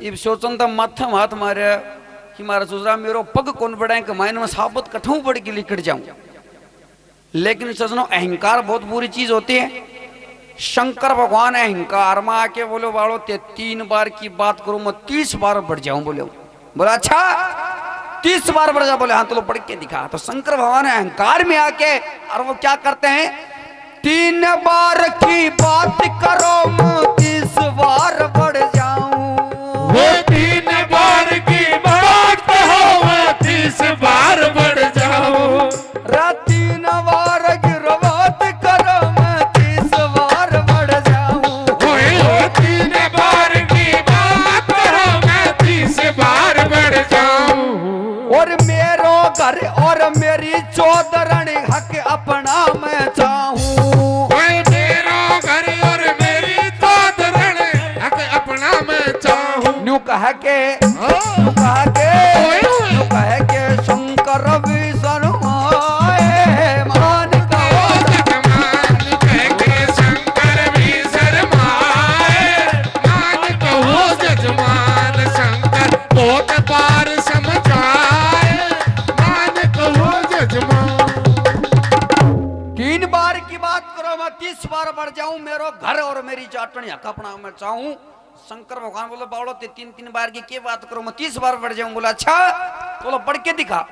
ये सोचन तो माथे हाथ मारे कि मारा सुजरा मेरो पग कौन बढ़ाए कि मैं में साबुत कठू बढ़ के लिकट जाऊं। लेकिन सजनो अहंकार बहुत बुरी चीज होती है। शंकर भगवान अहंकार में आके बोलो बाड़ो ते 3 बार की बात करूं मैं 30 बार बढ़ जाऊं। बोला अच्छा 30 बार बढ़ जा। बोले हाँ तो लो पढ़ के दिखा। तो शंकर भगवान अहंकार में आके और वो क्या करते हैं 3 बार की बात करो मैं 30 बार बढ़ जाऊं। वो 3 बार की बात कहो मैं 30 बार बढ़ जाऊं। 3 बार की बात करो मैं 30 बार बढ़ जाऊं। वो 3 बार की बात करो मैं 30 बार बढ़ जाऊं। और मेरो घर और मेरी चौधरनी हक अपना मैं चाहूं। मेरा घर और मेरी चौधरनी हक अपना मैं चाहूं। न्यू कह के शंकर भी शर्माए मान कहो जजमान कह के शंकर भी शर्माए मान कहो जजमान शंकर बहुत बार समझाए मान कहो जजमान। 3 बार की बात करो मैं 30 बार बढ़ जाऊं। मेरो घर और मेरी चाटनी हक अपना मैं चाहूं। शंकर भगवान बोले बावड़ो ते 3 बार की क्या बात करो मैं 30 बार बढ़ जाऊं। बोला अच्छा बोलो बढ़ के दिखा।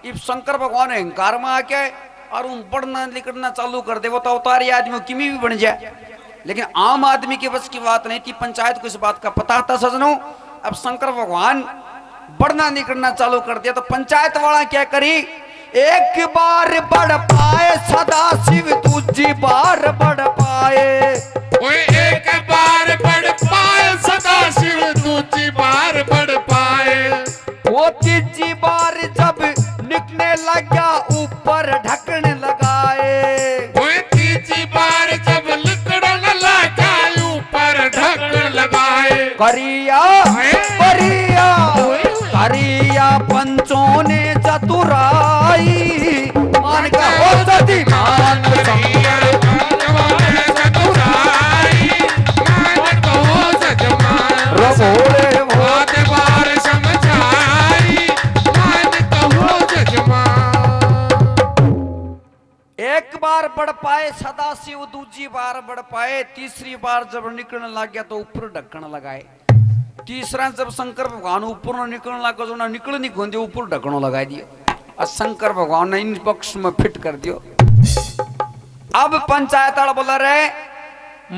इब शंकर भगवान अहंकार में आके और उन बढ़ना निकलना चालू कर दे, वो तो अवतारी आदमी किमी भी बन जाए, लेकिन आम आदमी के बस की बात नहीं थी। पंचायत को इस बात का पता था सजनों। अब शंकर भगवान बढ़ना निकलना चालू कर दिया तो पंचायत वाला क्या करी, एक बार बढ़ पाए सदा शिव, दूसरी बार बढ़ पाए, एक बार बढ़ पाए सदा शिव, दूसरी बार बढ़ पाए, वो तीसरी बार जब निकलने लगा ऊपर ढकने लगाए, तीसरी बार जब लिकड़न लगा ऊपर ढक लगाए, करिया करिया करिया पंचों ने चतुराई, मान का हो सती मान करिया भगवान चतुराई, मान कहो सजमान, रघोड़े बात बार समझाई, मान कहो सजमान। एक बार बढ़ पाए सदा शिव, दूसरी बार बढ़ पाए, तीसरी बार जब निकलने लग गया तो ऊपर ढक्कन लगाए, तीसरा जब शंकर भगवान ऊपर न निकलने लगा जो ना निकल नहीं खोंदे ऊपर ढक्कनों लगा दिया, और शंकर भगवान ने इन बक्स में फिट कर दियो। अब पंचायत वाला बोला रहे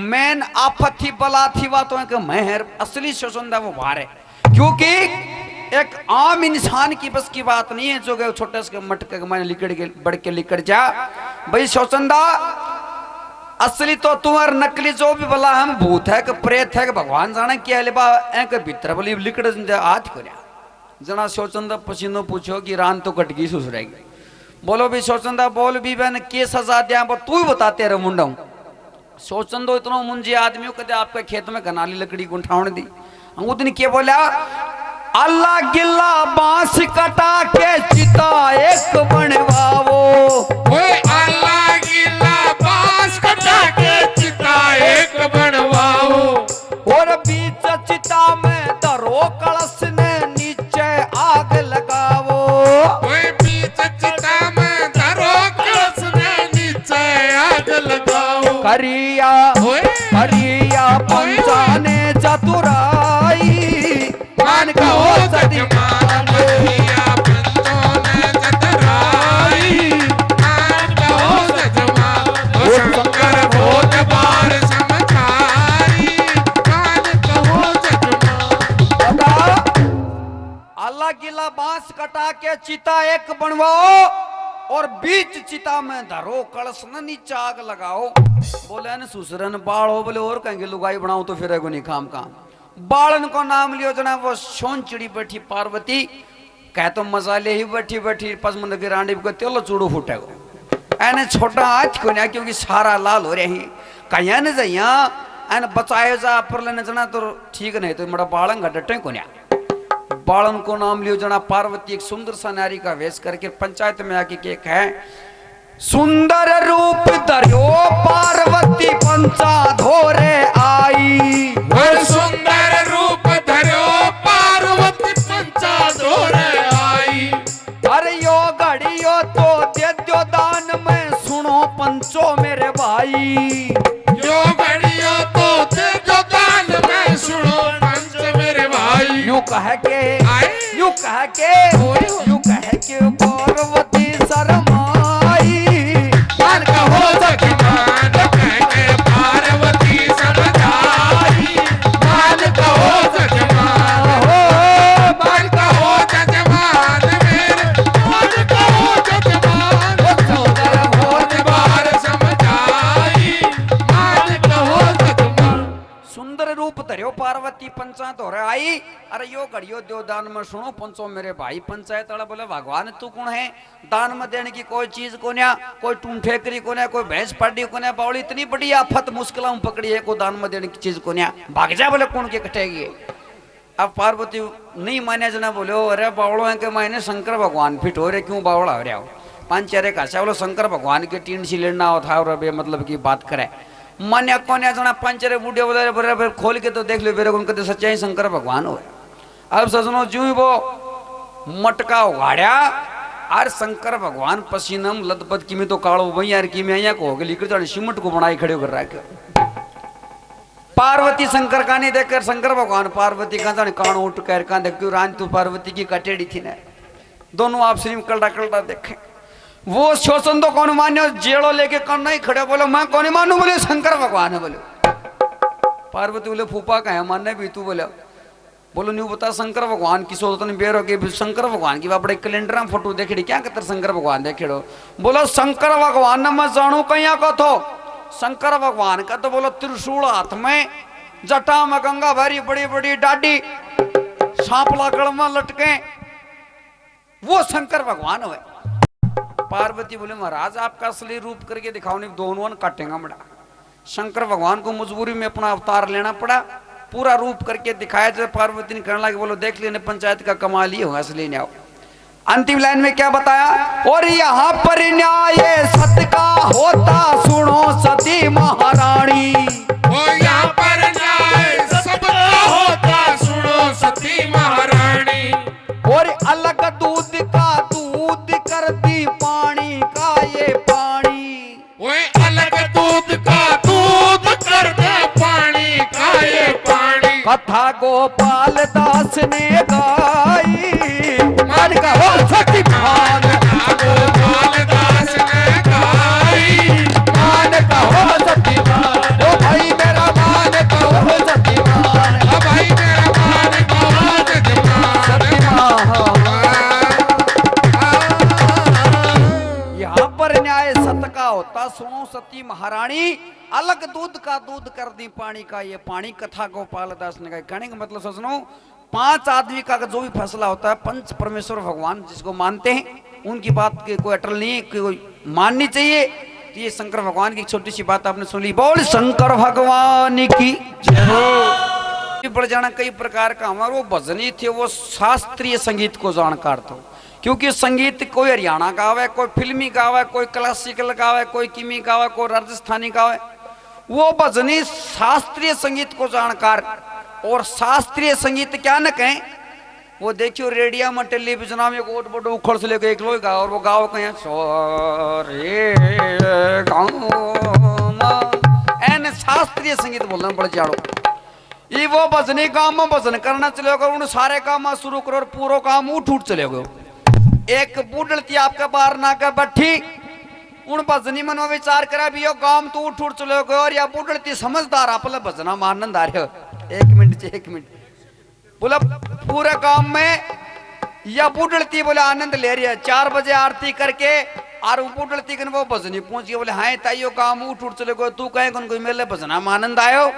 मैन आफत थी बला थी बातों के मेहर, असली शोषण वो बाहर है, क्योंकि एक आम इंसान की बस की बात नहीं है जो गए छोटे से मटके के मैंने लिकड़ के बढ़ के लिकड़ जा भाई शोषणदा, असली तो तुम्हार नकली जो भी बोला हम भूत है कि प्रेत है कि भगवान जाने क्या ले बा के भीतर बोली लिकड़ आज करया जना शोचंदा पसीनो पूछो कि रान तो कट गई सुसरेगी, बोलो भी शोचंदा बोल भी बहन के सजा दिया तू ही बताते रहे मुंडा शोचंदो इतना मुंजे आदमी कहते आपके खेत में घनाली लकड़ी गुंठावण दी, हम दिन क्या बोला अल्लाह गिल्ला बांस कटा के चिता एक बनवाओ, अल्लाह गिल्ला बांस कटा के चिता एक बनवाओ, और बीच चिता में धरो कलश ने नीचे आग लगाओ, बीच चिता में धरो कलश ने नीचे आग लगाओ, करिया करिया पंचाने चतुराई, मान का हो सतीमान, करिया पंचों ने चतुराई, मान का हो सजमान, शंकर बहुत बार समझाई, मान का हो सजमान। अल्लाह गिला बांस कटा के चिता एक बनवाओ और बीच चिता में धरो कलश न नीचे आग लगाओ, बोले न सुसरन बाल हो बोले और कहेंगे लुगाई बनाओ तो फिर नहीं काम काम, बालन को नाम लियो जना वो सोन चिड़ी बैठी पार्वती कह तो मसाले ही बैठी बैठी पसमंद की रांडी को तेलो चूड़ो फूटेगो, एने छोटा हाथ को ना क्योंकि सारा लाल हो रही कहीं न जइया एन बचाए जा पर लेने जना तो ठीक नहीं तो मेरा बालन घटटे को ना, बालन को नाम लियो जना पार्वती एक सुंदर सा नारी का वेश करके पंचायत में आके के कहे सुंदर रूप धरियो पार्वती पंचा धोरे आई, सुंदर रूप धरियो पार्वती पंचा धोरे आई, अरे यो घड़ियो तो दे दो दान में सुनो पंचो मेरे भाई, यो घड़ियो तो दे दो दान में सुनो पंच मेरे भाई, यूं कह के यूं कह के यूं कह के पार्वती शर्माई, मान का हो सजमान, कहके पार्वती समझाई, मान का हो सजमान, मान का हो सजमान मेरे, मान का हो सजमान, बहुत बार समझाई, मान का हो सजमान। सुंदर रूप धरियो पार्वती पंचा धोरे आई, अरे यो घड़ियो दो दान में सुनो पंचो मेरे भाई, पंचायत वाला बोले भगवान तू कौन है, दान में देने की कोई चीज को न्या, कोई टूंठेकरी को न्या, कोई भैंस पाड़ी को न्या, बावली इतनी बड़ी आफत मुश्किल पकड़ी है, कोई दान में देने की चीज को न्या, भाग जा बोले कौन के कटेगी। अब पार्वती नहीं माने जना बोले अरे बावड़ो है के मायने शंकर भगवान फिट हो रहे क्यों बावड़ा हो रहा हो, पांच चेहरे का बोलो शंकर भगवान के टीन सी लेना हो था और मतलब की बात करे मान्या कौन जना पांच चेहरे बूढ़े बोले बराबर खोल के तो देख लो मेरे को कहते सच्चाई शंकर भगवान हो। अब सजनो जू ही वो मटका उगाड़या और शंकर भगवान पसीनम लदपत की में तो काड़ो वही यार की में यहाँ को हो गई लिखकर सिमट को बनाई खड़े कर रहा है। पार्वती शंकर का नहीं देखकर शंकर भगवान पार्वती का जाने कान उठ कर देख क्यों रान तू पार्वती की कटेड़ी थी ना, दोनों आपस में कलड़ा कलड़ा देखे। वो शोषण तो कौन मान्यो जेड़ो लेके कौन नहीं खड़े बोलो मैं कौन मानू बोले शंकर भगवान है बोले। पार्वती बोले फूफा का है मानने भी तू बोले बोलो न्यू बता शंकर भगवान की सोच तो बेरो के शंकर भगवान की बड़े कैलेंडर में फोटो देखे क्या कहते शंकर भगवान देखेड़ो बोलो शंकर भगवान ने मैं जानू कहीं को थो शंकर भगवान का तो बोलो त्रिशूल हाथ में जटा में गंगा भरी बड़ी बड़ी डाडी सांपला गड़ में लटके वो शंकर भगवान हुए। पार्वती बोले महाराज आपका असली रूप करके दिखाओ नहीं दोनों काटेगा बड़ा। शंकर भगवान को मजबूरी में अपना अवतार लेना पड़ा पूरा रूप करके दिखाया जब पार्वती ने कहने लगी बोलो देख लेने पंचायत का कमाल ही होगा असली न्याय। अंतिम लाइन में क्या बताया और यहाँ पर न्याय सत्य का होता सुनो सती महारानी और यहाँ पर न्याय सबका होता सुनो सती महारानी और अलग दूध का दूध कर दी पानी का ये पानी वो अलग दूध का दूध कर दे पानी का ये पानी कथा गोपाल दास ने गाई मान का हो सती मान गोपाल दास ने गाई मान का हो सती मान ओ भाई मेरा मान का हो सती मान भाई मेरा मान का सती यहाँ पर न्याय सत्य का होता सुनो सती महारानी अलग दूध का दूध कर दी पानी का ये पानी कथा गोपाल दास ने कहा। कहने का मतलब सोचनो 5 आदमी का जो भी फैसला होता है पंच परमेश्वर भगवान जिसको मानते हैं उनकी बात के कोई अटल नहीं कोई माननी चाहिए। तो ये शंकर भगवान की छोटी सी बात आपने सुन ली बोल शंकर भगवान की जय हो। बढ़ जाना कई प्रकार का हमारे वो भजनी थे वो शास्त्रीय संगीत को जानकार थे क्योंकि संगीत कोई हरियाणा का है कोई फिल्मी का है कोई क्लासिकल का है कोई किमी का है कोई राजस्थानी का है वो भजनी शास्त्रीय संगीत को जानकार। और शास्त्रीय संगीत क्या न कहें वो देखियो रेडियो में टेलीविजन में गोट बोटो उखड़ से लेके एक लोग गाओ और वो गाओ कहीं सोरे एन शास्त्रीय संगीत बोलना पड़ जाओ ये वो भजनी काम में भजन करना चलेगा उन सारे काम शुरू करो और पूरा काम उठ उठ चलेगा। एक बूढ़ी आपका बाहर ना कर बैठी उन भजनी मन में विचार करा भी यो काम तू उठ उठ चलेगा और या बूढ़ी समझदार आप भजना आनंददार है। एक मिनट बोला पूरे काम में या बूढ़ी बोले आनंद ले रही है 4 बजे आरती करके और बूढ़ी कन वो भजनी पहुंच गए बोले हाँ ताइयो काम उठ उठ चलेगा तू कहे कौन कोई मेले भजना में आनंद आयो।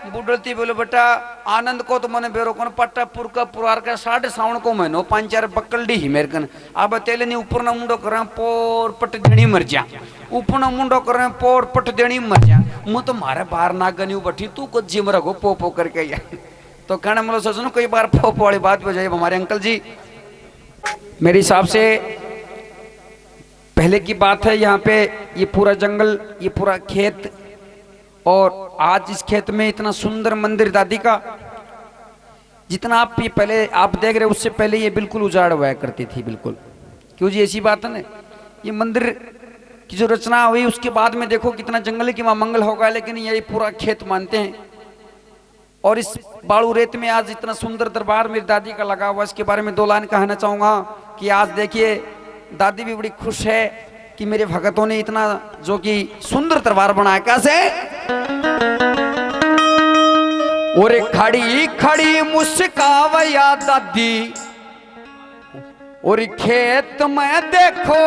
बूढ़ी बोले बेटा आनंद को तो मैंने बेरो कौन पट्टा पुरका पुरार का 7 सावन को महीनो 5-4 बकलडी ही मेरे कन अब तेले नहीं ऊपर ना मुंडो करें पोर पट देनी मर जा ऊपर ना मुंडो करें पोर पट देनी मर जा मुँह तो मारे बाहर ना गनी बैठी तू कुछ जिम रखो पो पो करके या तो कहने मतलब सोचो कई बार पो पो वाली बात हो जाए। हमारे अंकल जी मेरे हिसाब से पहले की बात है यहाँ पे ये पूरा जंगल ये पूरा खेत और आज इस खेत में इतना सुंदर मंदिर दादी का जितना आप ये पहले आप देख रहे उससे पहले ये बिल्कुल उजाड़ हुआ करती थी बिल्कुल क्यों जी ऐसी बात है ना। ये मंदिर की जो रचना हुई उसके बाद में देखो कितना जंगल की वहाँ मंगल होगा लेकिन यही पूरा खेत मानते हैं। और इस बाड़ू रेत में आज इतना सुंदर दरबार मेरी दादी का लगा हुआ इसके बारे में 2 लाइन कहना चाहूँगा कि आज देखिए दादी भी बड़ी खुश है कि मेरे भगतों ने इतना जो कि सुंदर दरबार बनाया कैसे और खड़ी खड़ी मुस्कावया दादी और खेत में देखो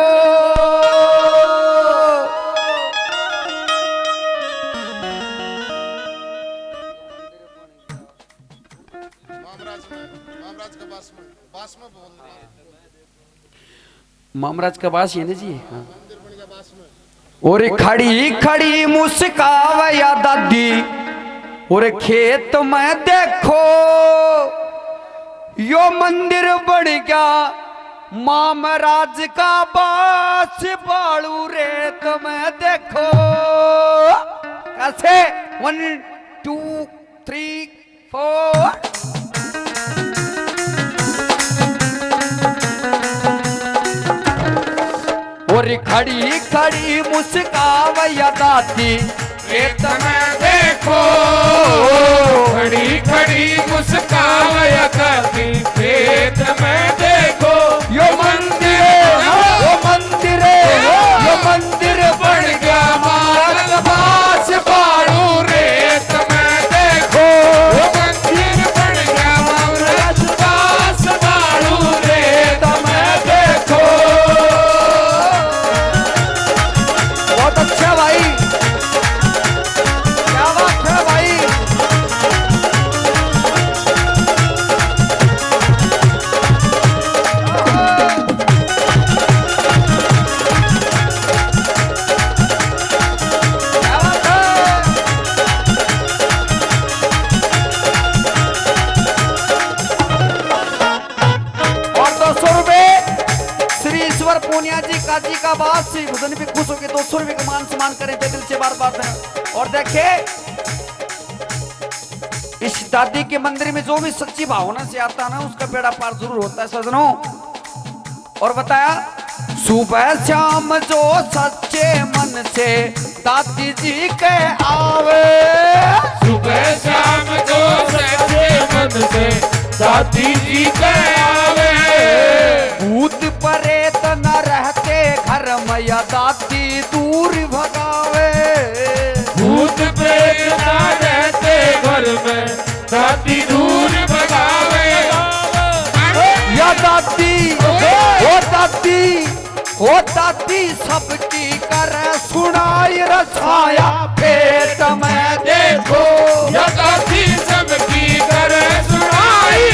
मामराज का बास है ना जी हाँ। और खड़ी खड़ी मुस्कावया दादी और खेत में देखो यो मंदिर बन गया मामराज का बास बालू रेत में देखो कैसे 1 2 3 4 और खड़ी खड़ी मुस्कावया दादी खेत में देखो खड़ी खड़ी मुस्कावया दादी खेत में देखो यो मंदिर मोनिया जी काजी का बात से भजन भी खुश होकर 200 रुपए का मान सम्मान करें दिल से बार बार है। और देखिए इस दादी के मंदिर में जो भी सच्ची भावना से आता है ना उसका बेड़ा पार जरूर होता है सजनों। और बताया सुबह शाम जो सच्चे मन से दादी जी के आवे, सुबह शाम जो सच्चे मन से दादी जी के आवे, भूत प्रेत न रहते घर में या दादी दूर भगावे, भूत प्रेत न रहते घर में दादी दूर भगावे, या दादी ओ दादी सबकी करे सुनाई रछाया पेट में देखो, या दादी सबकी करे सुनाई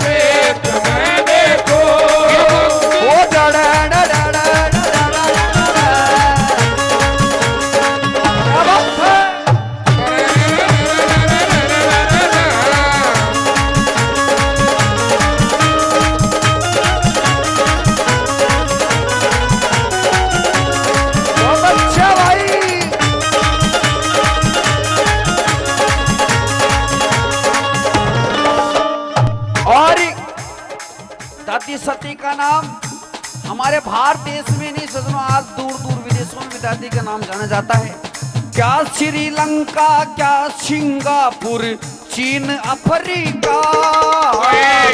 पेट में देखो, ओ डड़ा दादी सती का नाम हमारे भारत देश में नहीं सजनों आज दूर दूर विदेशों में दादी का नाम जाना जाता है। क्या श्रीलंका क्या सिंगापुर चीन अफ्रीका,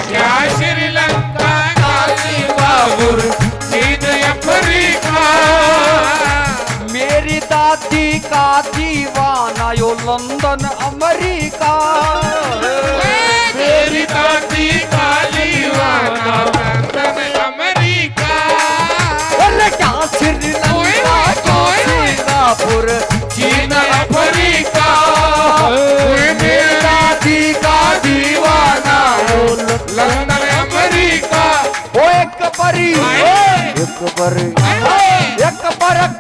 क्या श्रीलंका क्या सिंगापुर चीन अफ्रीका, मेरी दादी का दीवाना यो लंदन अमेरिका, मेरी दादी का दीवाना लंदन अमेरिका, अरे क्या श्रीलंका क्या सिंगापुर चीन अफ्रीका, मेरी दादी का दीवाना यो लंदन अमेरिका, ओ एक पर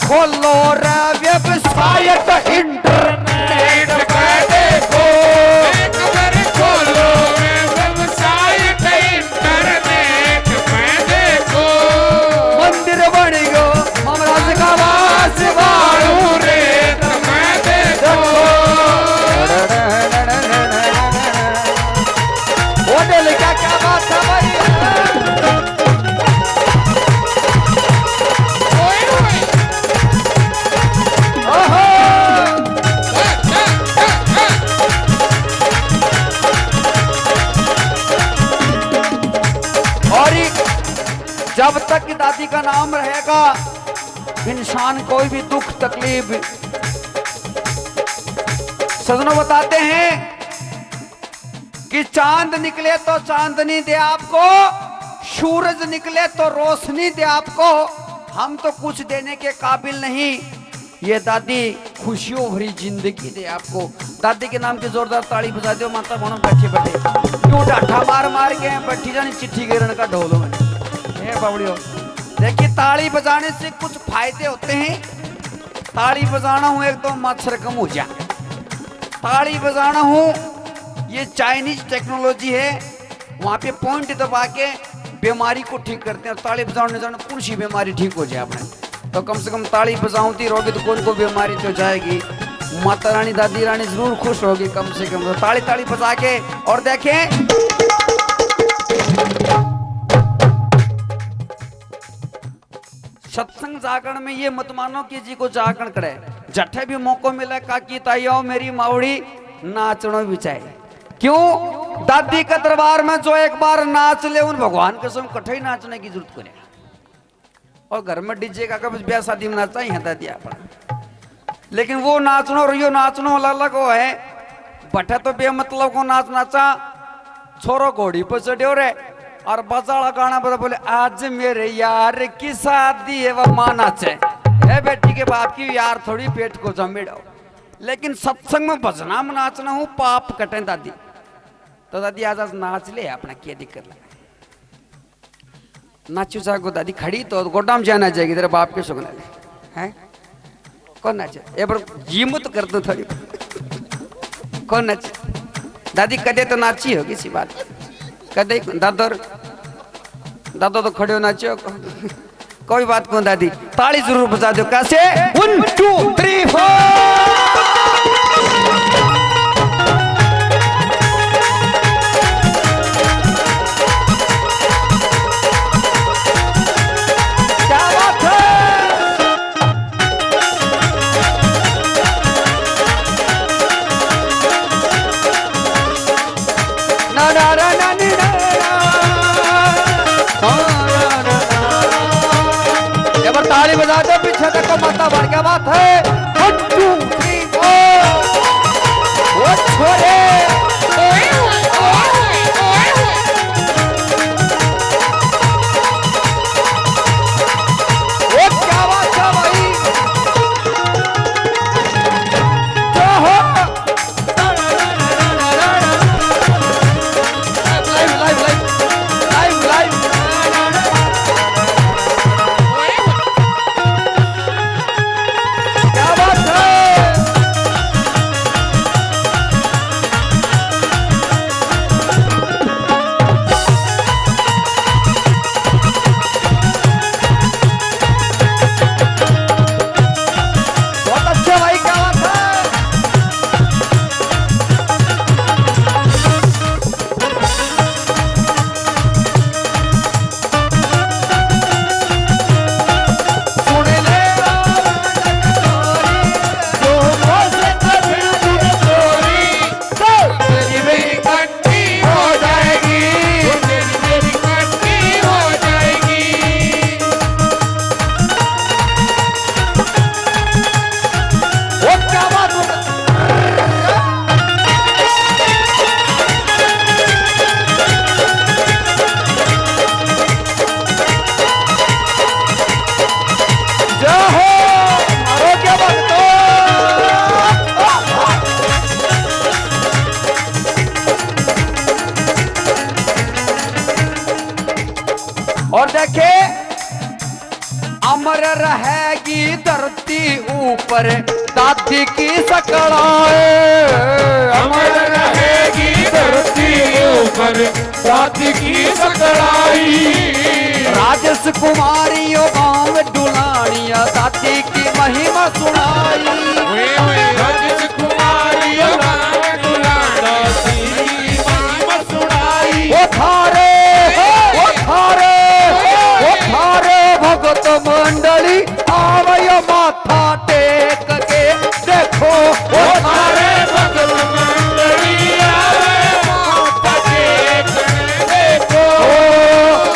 खोलो रे वेबसाइट इंटरनेट पे देखो, एक बार खोलो वेबसाइट इंटरनेट पे देखो, मंदिर बन गयो महाराज का वास वालू रे मैं देखो, वो दिल क्या बात है भाई, जब तक दादी का नाम रहेगा इंसान कोई भी दुख तकलीफ। सजनों बताते हैं कि चांद निकले तो चांदनी दे आपको, सूरज निकले तो रोशनी दे आपको, हम तो कुछ देने के काबिल नहीं, ये दादी खुशियों भरी जिंदगी दे आपको। दादी के नाम की जोरदार ताली बजा दो माता बहनों बैठे बैठे क्यों डाठा मार मार के बैठी जानी चिट्ठी गिरने का ढोलो में बावड़ियों। देखिए ताली बजाने से कुछ फायदे होते हैं। ताली बजाना हूं एक तो मच्छर कम हो जाए, ताली बजाना हूं ये चाइनीज टेक्नोलॉजी है, वहां पे पॉइंट दबा के बीमारी को ठीक करते हैं। ताली बजाने जाने कौन सी बीमारी ठीक हो जाए अपने, तो कम से कम ताली बजाऊंती रहोगे तो कौन को बीमारी तो जाएगी। माता रानी दादी रानी जरूर खुश होगी कम से कम, तो ताली ताली बजा के। और देखें सत्संग जागरण में ये मत मानो कि जी को जागरण करे, जठे भी मौको मिले काकी ताइयों मेरी मावड़ी नाचनो भी चाहिए। क्यों? दादी का दरबार में जो एक बार नाच ले उन भगवान के समय कठे नाचने की जरूरत करे। और घर में डीजे का कभी ब्याह शादी में नाचा ही है दादी अपना, लेकिन वो नाचनो और यो नाचनो अलग है। बठे तो बेमतलब को नाच नाचा, छोरो घोड़ी पर चढ़ो रे और बजाड़ा गाना बता बोले आज मेरे यार की शादी है वह माँ नाचे है, बेटी के बाप की यार थोड़ी पेट को जमेड़ो। लेकिन सत्संग में भजना में नाचना हूँ पाप कटे दादी, तो दादी आज आज नाच ले अपना क्या दिक्कत लगा नाचू जागो दादी खड़ी तो गोडाम जाना जाएगी तेरे बाप के सुगना है कौन नाचे ए पर जीमत कर दो थोड़ी कौन नाचे दादी कदे तो नाची होगी सी बात कदे दादो तो खड़े हो नाचो कोई बात कौन दादी, ताली जरूर बजा दो। कैसे 1 2 3 4। ताली बजा दो, पीछे देखो माता भर, क्या बात है। 1 2 3 4। वो छोरे वो क्या बात है भाई, जो हो live live live live live. और देखे अमर रहेगी धरती ऊपर दादी की सकड़ाए, अमर रहेगी धरती ऊपर दादी की सकड़ाई। राजस कुमारियों गांव डुलानिया दादी की महिमा सुनाई। राजस कुमारियों गांव डुलाना दादी की महिमा सुनाई। वो थारे भगत मंडली आवय माथा टेक के देखो। वो थारे भगत मंडली आवय माथा टेक के देखो।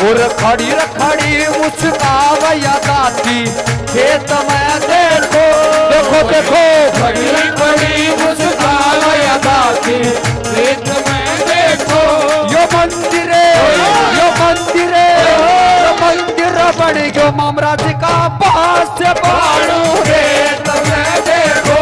और खड़ी रखड़ी मुस्कावया दादी खेत में देखो। देखो देखो खड़ी खड़ी मुस्कावया दादी खेत में देखो। यो मंदिरे बन गयो ममराज का पास बाड़ू रे तुम्हें देखो।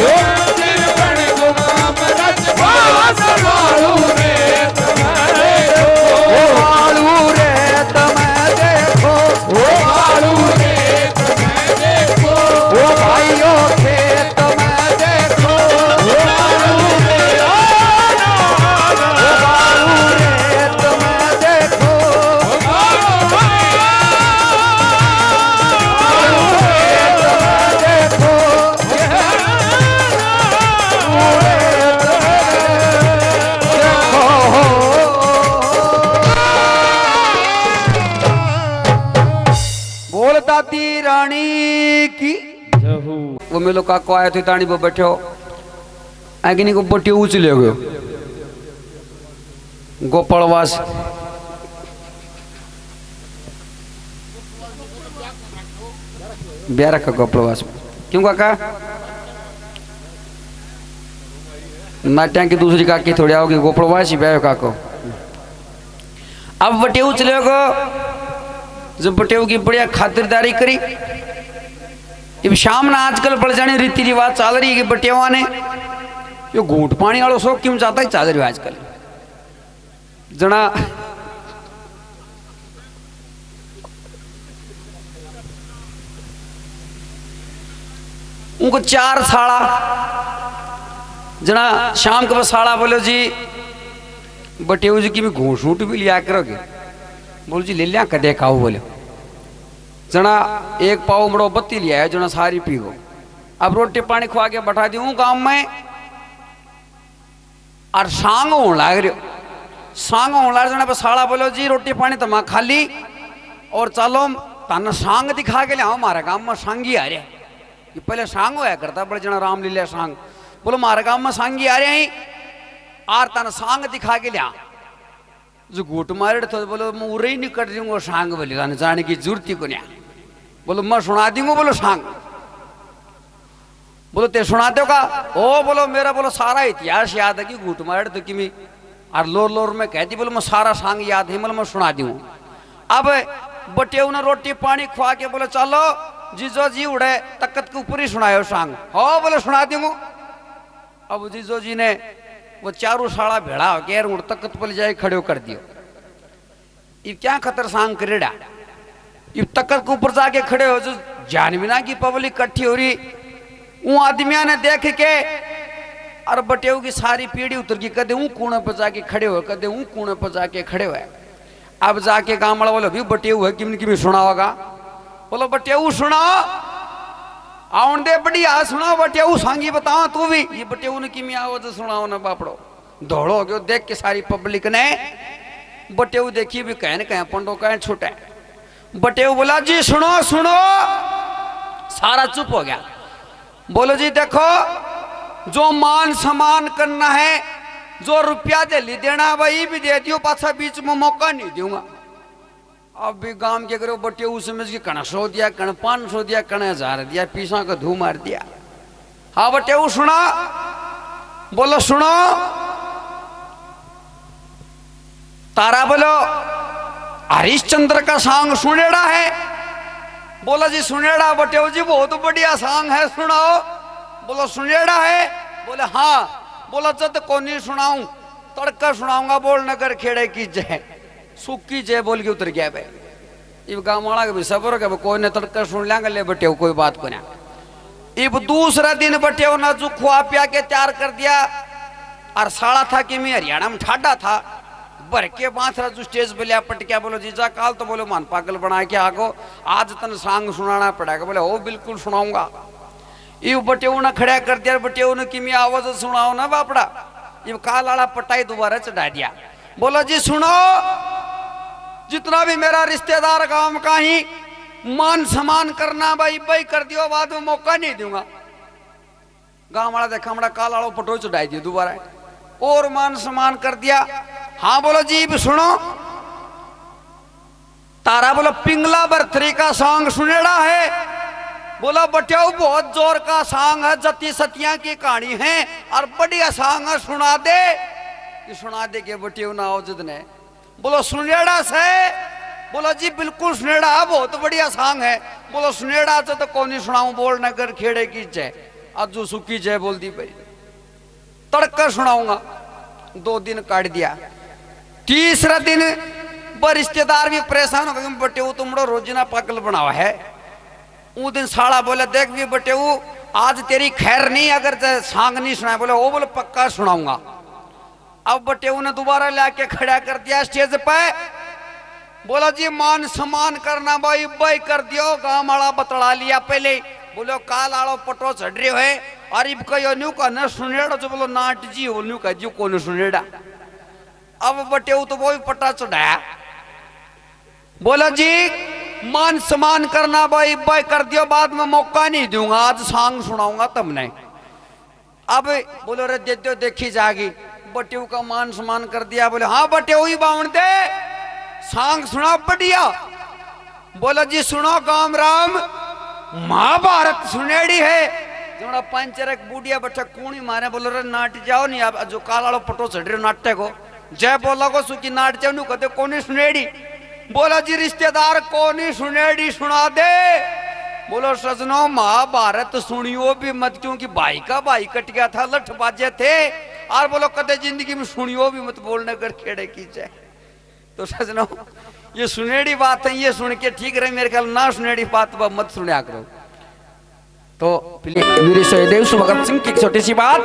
यो मंदिर बन गयो ममराज पास बाड़ू रे तुम्हें देखो। ओ बाड़ू रे तुम्हें देखो। ओ बाड़ू रे तुम्हें देखो। ओ भाइयों खेत में देखो। ओ बाड़ू रे तुम्हें देखो। दादी रानी की वो मेलो काको आया थे तानी वो बैठे हो आगे को बट्टी ऊंच ले गयो गोपालवास ब्याह रखा गोपालवास क्यों काका नाट्या की दूसरी काकी थोड़ी आओगी गोपालवास ही ब्याह काको। अब बटेऊ चले गो जब बटेऊ की बढ़िया खातिरदारी करी। अब शाम ना आजकल बढ़ जाने रीति रिवाज चल रही है कि बटेवा ने यो घूट पानी वालों शौक क्यों चाहता है चल रही है आजकल जना उनको 4 साड़ा जना शाम के बस साड़ा बोलो जी बटेऊ जी की मैं घूट भी लिया करोगे बोल जी ले लिया कदे खाओ बोले जना एक पाव मड़ो बत्ती लिया है, जना सारी पी गो। अब रोटी पानी खुआ के बैठा दी हूँ गाँव में, और सांग होने लग रहे सांग होने लग जना साला बोलो जी रोटी पानी तो मैं खाली और चलो तन सांग दिखा के लिया हमारे गाँव में सांगी आ रहे। ये पहले सांग होया करता बड़े जना रामलीला सांग, बोलो हमारे गाँव में सांगी आ रहे हैं और तन सांग दिखा के लिया। जो घूट मारे तो बोलो मैं उरे ही नहीं कर रही हूँ सांग बोली जाने की जरूरत ही को नहीं। बोलो मैं सुना दूंगा बोलो सांग। बोलो ते सुनाते हो का? ओ बोलो मेरा बोलो सारा इतिहास याद है कि घूट मारे तो कि और लोर लोर में कहती बोलो मैं सारा सांग याद है, बोलो मैं सुना दूँ। अब बटे ने रोटी पानी खुआ के बोलो चलो जीजो जी उड़े तकत के ऊपर ही सुनायो सांग। हो बोलो सुना दूँ। अब जीजो जी ने वो चारों साड़ा भेड़ा हो गया उड़ तकत पर जाए खड़े कर दियो। ये क्या खतर सांग करेड़ा, ये तकत के ऊपर जाके खड़े हो जो जानवीना की पब्लिक इकट्ठी हो रही। उन आदमियों ने देख के और बटेऊ की सारी पीढ़ी उतर गई, कदे ऊ कूने पर जाके खड़े हो, कदे ऊ कूने पर जाके खड़े हुए। अब जाके गाँव वाला बोलो भी बटेऊ है किम किम सुना होगा। बोलो बटेऊ सुनाओ, आउन दे बढ़िया सुनाओ बटेऊ सांगी बताओ तू भी। ये बटेऊ ने किमी आवाज सुनाओ ना बापड़ो। दौड़ो हो गयो देख के सारी पब्लिक ने। बटेऊ देखी भी कहने कहे पंडो कहे छूटे। बटेऊ बोला जी सुनो सुनो, सारा चुप हो गया। बोलो जी देखो जो मान सम्मान करना है, जो रुपया दिल्ली देना वही भी दे दियो, पाछा बीच में मौका नहीं दूंगा। अब भी गांव के करो बटे समझ के कण 100 दिया, कण 500 दिया, कण 1000 दिया, पीसा का धू मार दिया। हाँ बटे सुना, बोलो सुनो। तारा बोलो हरिश्चंद्र का सांग सुनेड़ा है। बोला जी सुनेड़ा बटे जी बहुत बढ़िया सांग है सुनाओ। बोलो सुनेड़ा है। बोले हाँ। बोला जब को नहीं सुनाऊं तड़का सुनाऊंगा बोल नगर खेड़े की जय सुखी जय बोल के उतर गया भाई। इब गाँव वाला के भी सबर हो कोई ने तड़का सुन लेंगे ले बटे कोई बात को ना। इब दूसरा दिन बटे ना जो खुआ पिया के तैयार कर दिया और साड़ा था कि मैं हरियाणा में ठाडा था भर के बांसरा जो स्टेज पे लिया पटकिया। बोलो जीजा काल तो बोलो मान पागल बना के आगो आज तन सांग सुनाना पड़ेगा। बोले ओ बिल्कुल सुनाऊंगा। ये बटेऊ ने खड़ा कर दिया। बटेऊ ने किमी आवाज सुनाओ ना बापड़ा। ये काल आला पटाई दोबारा चढ़ा दिया। बोलो जी सुनो, जितना भी मेरा रिश्तेदार गांव का ही मान सम्मान करना भाई भाई कर दियो, बाद में मौका नहीं दूंगा। गांव वाला देखा हमारा काल आलो पटो चढ़ाई दियो दोबारा और मान सम्मान कर दिया। हाँ बोलो जी भी सुनो। तारा बोलो पिंगला बर्थरी का सॉन्ग सुनेड़ा है। बोला बटेऊ बहुत जोर का सॉन्ग है, जती सतिया की कहानी है और बढ़िया सॉन्ग है सुना दे। कि सुना दे के बटेऊ ना औजद ने। बोलो सुनेड़ा से। बोलो जी बिल्कुल सुनेड़ा है, बहुत बढ़िया सॉन्ग है। बोलो सुनेड़ा से तो कौन ही सुनाऊं बोल नगर खेड़े की जय आज जो सुखी जय बोल दी भाई तड़का सुनाऊंगा। 2 दिन काट दिया। तीसरा दिन ब रिश्तेदार भी परेशान हो गए। बटेऊ तुमड़ो रोजिना पागल बनावा है। वो दिन साड़ा बोले देख भी बटेऊ आज तेरी खैर नहीं अगर सांग नहीं सुनाए। बोले ओ बोले पक्का सुनाऊंगा। अब बटेऊ ने दोबारा लाके खड़ा कर दिया स्टेज पे। बोला जी मान सम्मान करना भाई भाई कर दियो। गाँव वाला बतला लिया पहले। बोलो काल आलो पटो चढ़ रहे है और इब कहो न्यू का न सुनेड़ा जो बोलो नाट जी हो न्यू का जी कौन सुनेड़ा। अब बटेऊ तो वो भी पटा चढ़ाया। बोला जी मान सम्मान करना भाई भाई कर दियो, बाद में मौका नहीं दूंगा, आज सांग सुनाऊंगा तुमने। अब बोलो रे दे दो देखी जागी। बटेऊ का मान सम्मान कर दिया। बोले हाँ बटेऊ ही बाउंड दे सांग सुना बढ़िया। बोला जी सुनो गाम राम महाभारत सुनेड़ी है। जोड़ा पंचरक बूढ़िया बच्चा कूणी मारे। बोलो रे नाट जाओ नहीं आप जो काला पटो चढ़ रहे नाट्य को जय बोला को सुखी नाट जाओ कहते कौन सुनेड़ी। बोला जी रिश्तेदार कौन सुनेड़ी सुना दे। बोलो सजनो महाभारत सुनियो भी मत क्योंकि भाई का भाई कट गया था लठ बाजे थे और बोलो कदे जिंदगी में सुनियो भी मत बोलने कर खेड़े की जाए। तो सजनो ये सुनेड़ी बात है, ये सुन के ठीक रहे। मेरे ख्याल ना सुनेड़ी बात मत सुने करो। तो वीर सहदेव भगत सिंह की छोटी सी बात।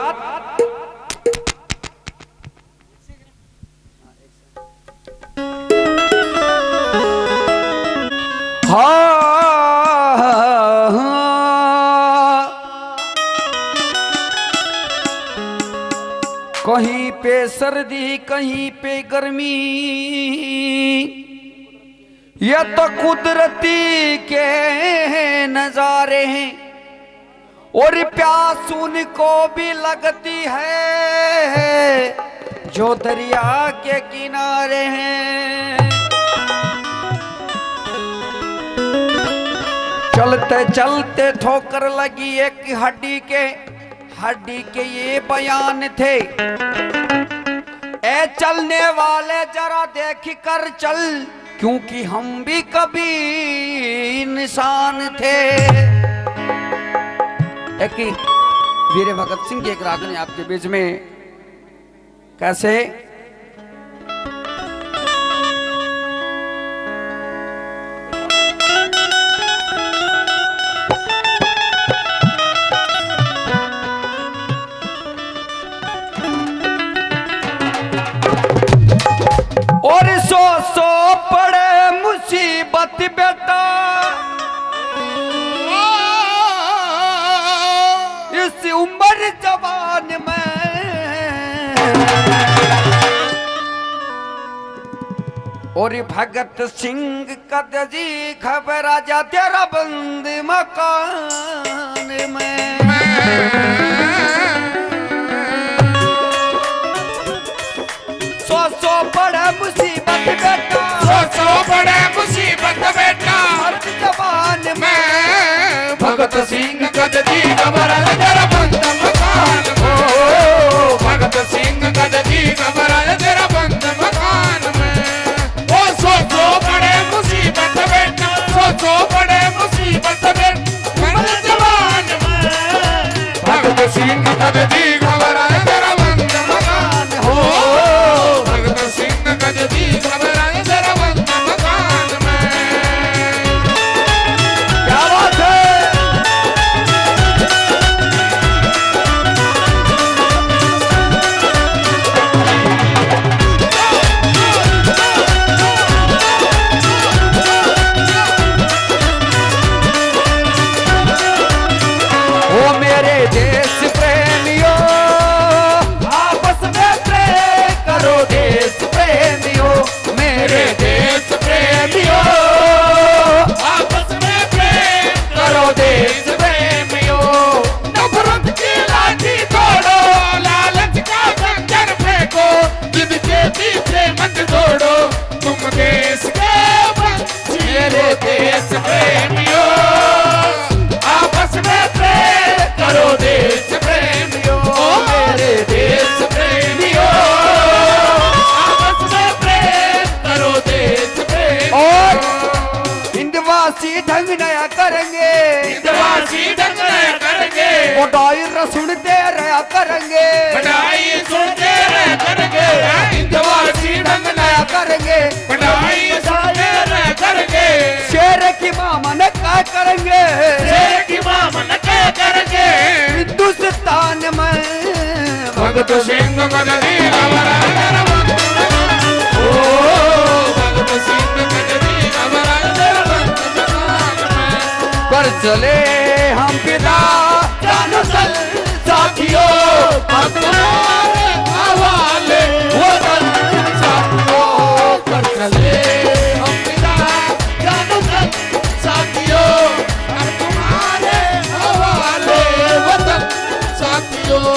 हाँ सर्दी कहीं पे गर्मी, ये तो कुदरती के नजारे हैं। और प्यास उनको भी लगती है जो दरिया के किनारे हैं। चलते चलते ठोकर लगी एक हड्डी के ये बयान थे, ए चलने वाले जरा देख कर चल, क्योंकि हम भी कभी इंसान थे। एक वीर भगत सिंह की एक रागनी आपके बीच में कैसे और सो पड़े मुसीबत बेटा, इस उम्र जवान में, और भगत सिंह कद जी खबर आ जा तेरा बंद मकान में। सो बड़े मुसीबत बेटा, सो बड़े मुसीबत बेटा, मर्द जवान में। भगत सिंह कद जी खबर आ तेरा बंद मकान में। भगत सिंह कद जी खबर आ तेरा बंद मकान में। ओ सो बड़े मुसीबत बेटा, सो बड़े मुसीबत बेटा, मर्द जवान में। भगत सिंह कद जी खबर आ तेरा बंद मकान हो। भगत सिंह कद जी खबर आ तेरा बंद मकान में। क्या बात है। ओ मेरे देश प्रेमियों, आपस में प्रेम करो देश प्रेमियों, मेरे देश प्रेमियों, आपस में प्रेम करो देश प्रेमियों। नफरत की लाठी तोड़ो, लालच का खंजर फेंको, जिद के पीछे मत दौड़ो, तुम देश के बंसी। मेरे देश प्रेमियों, आपस में प्रेम करो देश प्रेमियों। मेरे देश प्रेमियों, आपस में प्रेम करो देश प्रेमियों। और हिंदवासी ढंग नया करेंगे, हिंदवासी ढंग नया करेंगे, बधाई सुनते रहा करेंगे, बधाई सुनते रह करेंगे। हिंदवासी ढंग नया करेंगे, बधाई सुनते रह करेंगे। शेर की मामन क्या करेंगे, शेर की मामन क्या करेंगे। हिंदुस्तान में भगत सिंह कद जी खबर आ तेरा बंद मकान। ओ भगत सिंह कद जी खबर आ तेरा बंद मकान में। पर चले हम पिता जानो चल साथियों, अब तुम्हारे हवाले वतन साथियों। कर चले हम पिता जानो चल साथियों, अब तुम्हारे हवाले वतन साथियों।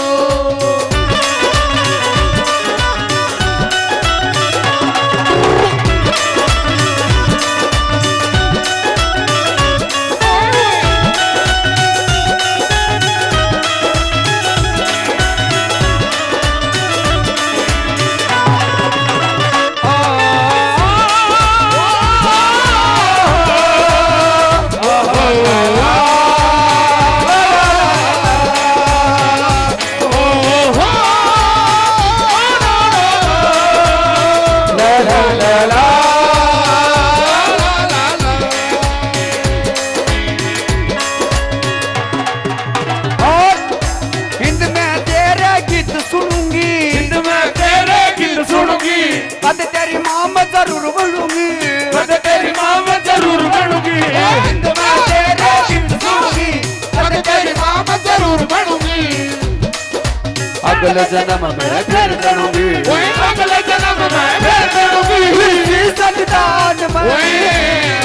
अगले जन्म में फिर चढ़ूंगी, ओए अगले जन्म में फिर चढ़ूंगी, इसी संतान में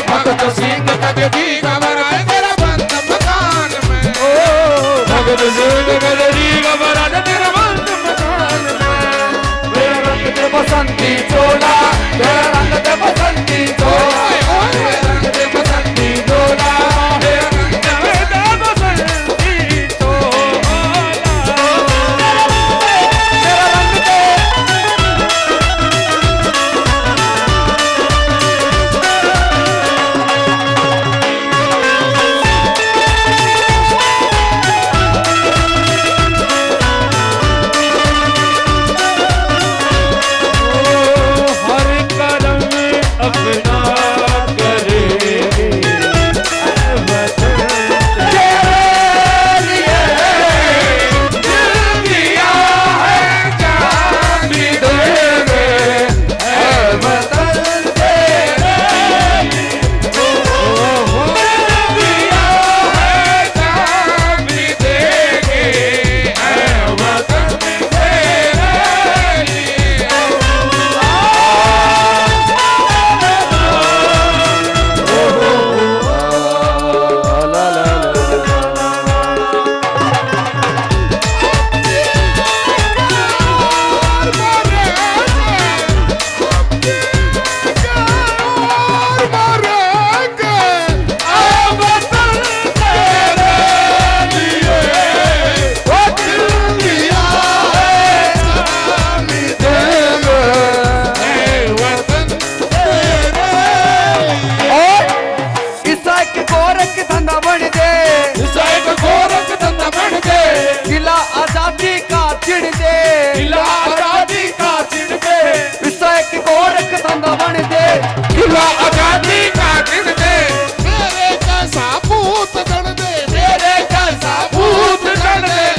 भगत सिंह कद जी घबराए तेरा बंद मकान में, भगत सिंह कद जी घबराए तेरा बंद मकान में, मेरा रंग दे बसंती चोला, मेरा रंग दे बसंती चोला, ओए रंग दे बसंती चोला, मेरा रंग दे बसंती चोला, मेरा रंग दे हर कदम अपना करे तेरे लिए दिल दिया है जान भी देंगे ऐ वतन तेरे दिल दिया है जान भी देंगे ऐ वतन तेरे लिए और ईसाई के गोरख धंधा बन दे, किला आजादी का चिढ़ दे, ईसाई के गोरख धंधा बन दे,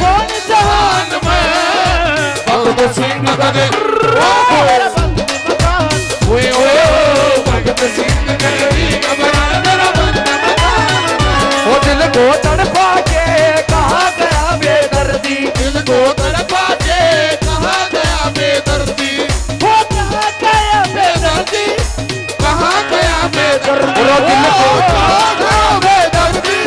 कौन जहान सिंह कदे ओए ओए भगत सिंह कदे घबरा तेरा बंद मकान में वो दिल को तड़पा के कहाँ गया बेदर्दी, दिल को तड़पा के कहाँ गया बेदर्दी वो कहाँ गया बेदर्दी, कहाँ गया बेदर्दी वो दिल को कहाँ गया बेदर्दी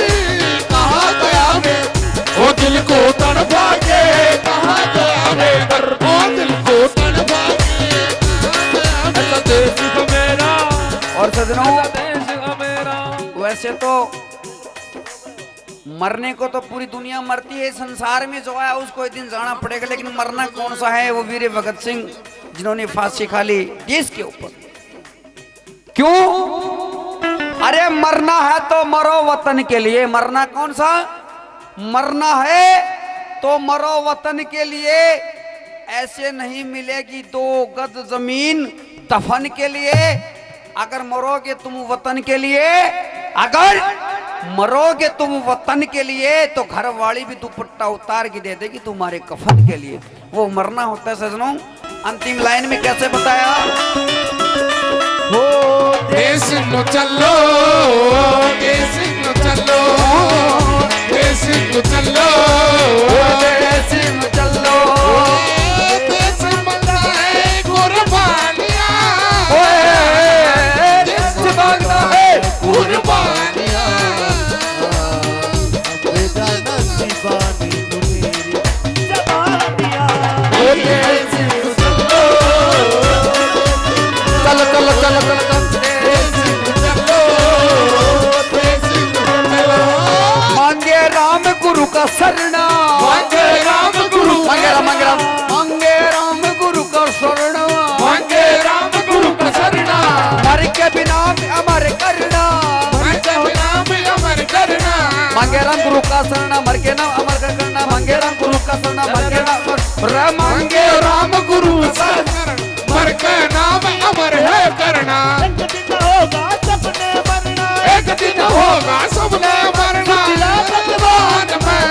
कहाँ गया बेदर्दी ओ दिल को तड़पा के कहाँ गया बेदर्दी ओ दिल को तड़पा के कहाँ गया ऐसा देश मेरा और सजनों देश मेरा वैसे तो मरने को तो पूरी दुनिया मरती है, संसार में जो है उसको एक दिन जाना पड़ेगा, लेकिन मरना कौन सा है? वो वीर भगत सिंह जिन्होंने फांसी खा ली देश के ऊपर। क्यों? अरे मरना है तो मरो वतन के लिए, मरना कौन सा? मरना है तो मरो वतन के लिए, ऐसे नहीं मिलेगी 2 गज जमीन दफन के लिए। अगर मरोगे तुम वतन के लिए, अगर मरोगे तुम वतन के लिए, तो घर वाली भी दुपट्टा उतार के दे देगी तुम्हारे कफन के लिए। वो मरना होता है सजनों। अंतिम लाइन में कैसे बताया? हो देश नु चलो, देश नु चलो, देश नु चलो, देश में चलो, देश मनाए कुर्बानियां, ओए देश भागना है कुर्बानियां। ओ देश में चलो, चलो चलो चलो चलो चलो, देश नु चलो, देश नु चलो, मांगे राम गुरु का शरणा, मांगे राम गुरु का मांगे राम मांगे राम मांगे राम गुरु का शरणा, मांगे राम गुरु का शरणा, मर के बिना अमर करना, मांगे राम अमर करना, मांगे राम गुरु का शरणा, मर के नाम अमर करना, मांगे राम गुरु का शरणा, मर के नाम मांगे राम गुरु शरण, मर के नाम अमर है करना। एक दिन होगा सबने मरना, एक दिन होगा सबने मरना, भगवान में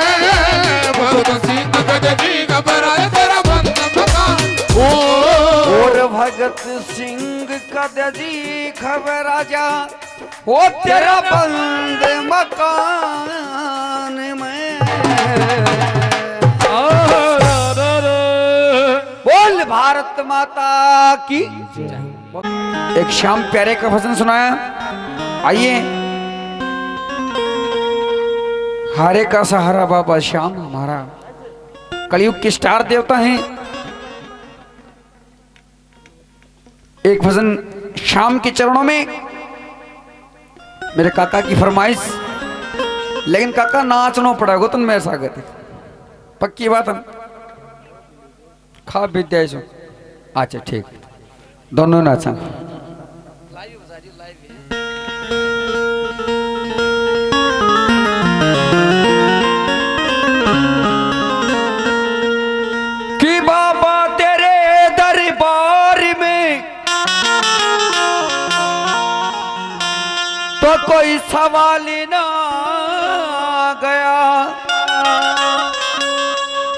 भगत सिंह गजनी घबराए तेरा बंद मकान। और भगत सिंह का जी खबर आजा, वो तेरा बंद मकान में। भारत माता की। एक श्याम प्यारे का भजन सुनाया। आइए, हारे का सहारा बाबा श्याम हमारा, कलयुग के स्टार देवता हैं। एक भजन श्याम के चरणों में, मेरे काका की फरमाइश, लेकिन काका नाचना पड़ेगा तुम मेरे साथ, पक्की बात है। खा विद्या अच्छा ठीक, दोनों नाचा। कि बाबा तेरे दरबार में तो कोई सवाल ना गया,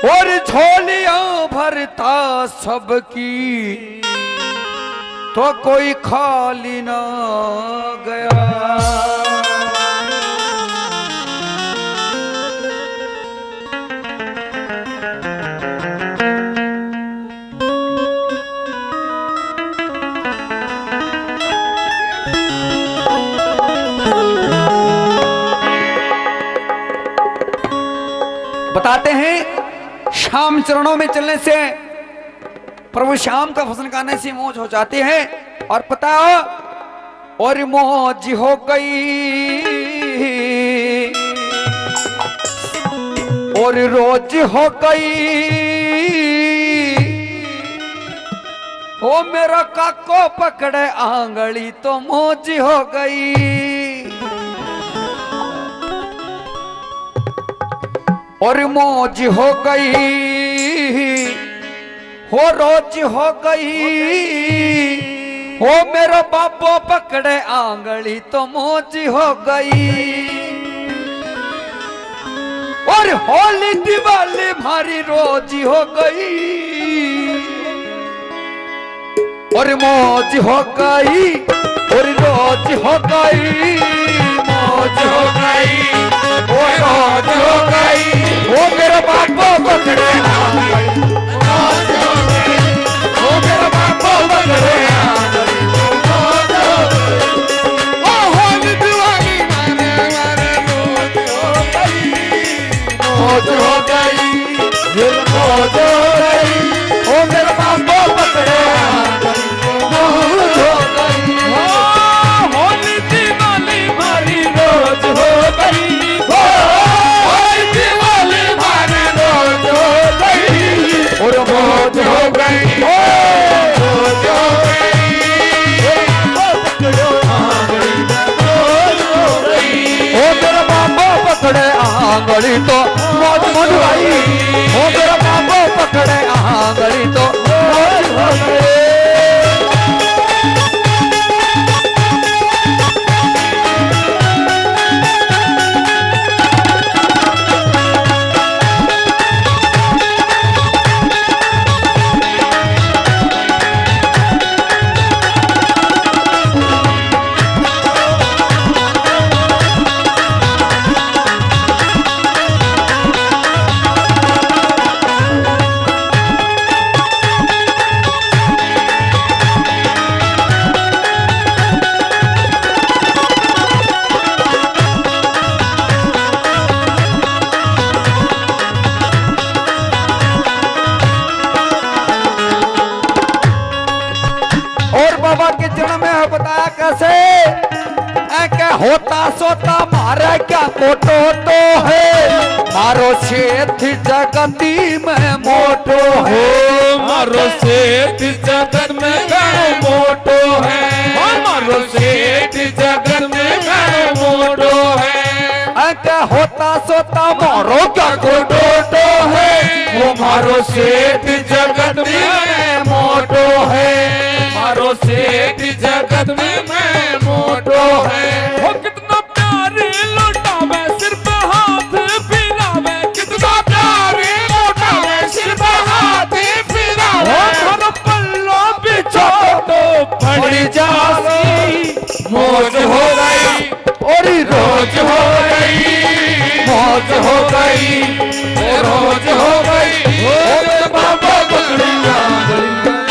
और झोलियां भरता सबकी तो कोई खाली ना गया। बताते हैं श्याम चरणों में चलने से, प्रभु श्याम का भजन गाने से मौज हो जाती है। और पता और मौज हो गई और रोज हो गई, ओ मेरा काको पकड़े आंगली तो मौज हो गई। और मौज हो गई हो रोज हो गई, हो मेरा बापो पकड़े आंगली तो मौज हो गई। और होली दिवाली भारी रोज हो गई, और मौज हो गई और रोज हो गई, मौज हो गई और रोज हो गई, वो मेरा बापो पकड़े आंगली मौज हो गई, वो मेरा बापो पकड़े आंगली मौज हो गई। ओ होली दिवाली मारे मारे रोज हो गई, मौज हो गई, दिल मौज हो गई, वो मेरा बापो पकड़े आंगली मौज हो गई। होली दिवाली मारी रोज हो गई, और मौज हो गई, मौज हो गई, ओ मेरा बाबा पकड़े आंगली तो मौज हो गई, ओ मेरा बाबा पकड़े आंगली तो मौज हो गई। बताया कैसे क्या होता सोता मारे क्या कोटो तो है, मारो सेठ जगती में मोटो है, मारो सेठ जगत में घणो मोटो है, मारो सेठ जगत में घणो मोटो है। क्या होता सोता मारो क्या कोटो तो है, वो मारो सेठ जगत में मोटो है, मारो सेठ जगत में मोटो है। वो कितना प्यारे लौटावे सिर पे हाथ फिरावे, कितना प्यारे लौटावे सिर पे हाथ फिरावे, वो पल्लो बिछो तो पड़ जासी, मौज हो गई और रोज हो गई, मौज हो गई रोज हो गई, बाबा पकड़ी आंगली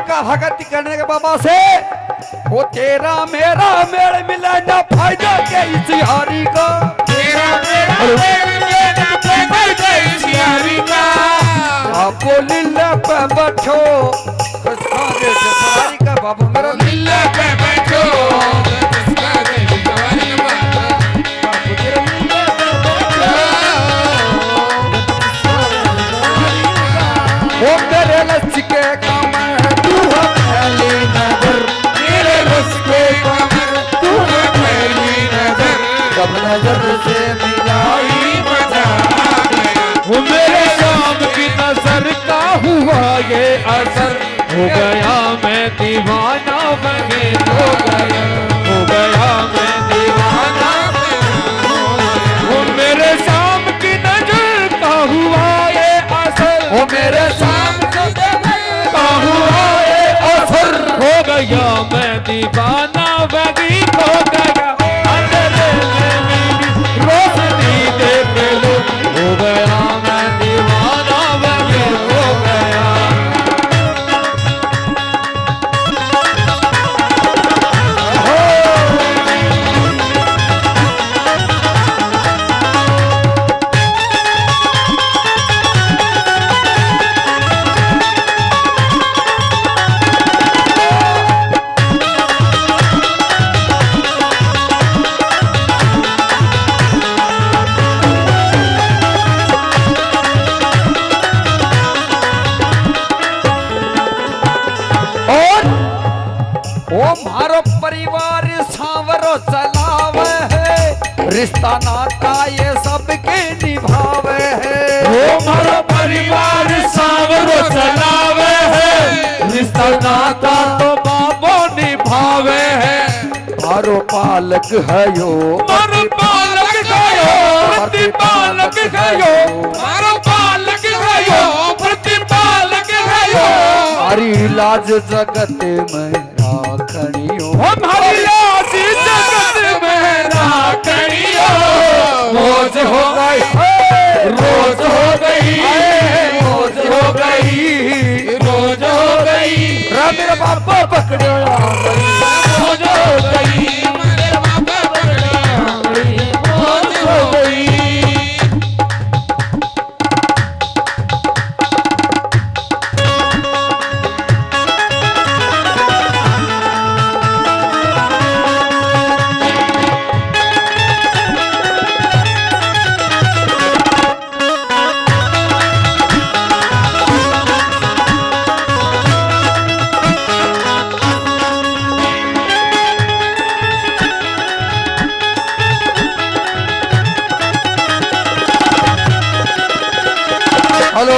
का भगत करने के बाबा से वो तेरा मेरा मेल मिला ना फायदा के इस यारी का तेरा मेरा मेल मिले ना फायदा इस यारी का आप लीला पे बैठो कृष्णा दे सवारी का बाबू मेरा लीला पे बैठो कृष्णा दे सवारी का बाबू तेरा लीला पे बैठो वो तेरे लचके कमर तू है पहली नजर तेरे रस्ते कमर तू है पहली नजर कब नजर से मिलाई मजा आ गया वो मेरे शाम की नजर का हुआ ये असर हो गया मैं दीवाना बने हो गया मैं दीवाना वो मेरे शाम की नजर का हुआ ये असर वो मेरे शाम का हुआ ये असर हो गया मैं दीवाना बगी हो गया अंधेरे में मेरी रोशनी देख लो हो गया मैं दीवाना बगी हो गया और वो मारो परिवार सांवरो चलावे है रिश्ता नाता ये सबके निभावे है वो हमारा परिवार सावरो चलावे है रिश्ता नाता तो बाबो निभावे है मारो पालक है यो मर पालक गयो प्रतिपालक गयो मारो पालक गयो प्रतिपालक गयो हमारी लाज जगत में राखणियो हमारी लाज जगत में राखणियो मौज हो गई रोज हो गई मौज हो गई रोज हो गई मेरा बापा पकड़ो मौज हो गई मेरे बाबा पकड़े मौज हो गई हेलो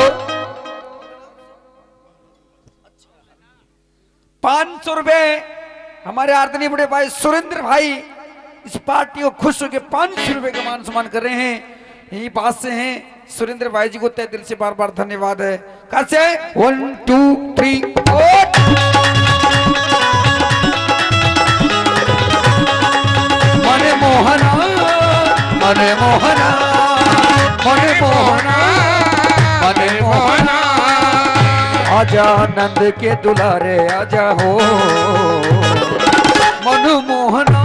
500 रुपए हमारे आदरणीय बड़े भाई सुरेंद्र भाई इस पार्टी को खुश होकर 500 रुपए का मान सम्मान कर रहे हैं यही बात से हैं सुरेंद्र भाई जी को तहे दिल से बार बार धन्यवाद है कैसे 1 2 3 मने मोहना मने मोहना मने मोहना मने मोहना आजा नंद के दुलारे आजा हो मन मोहना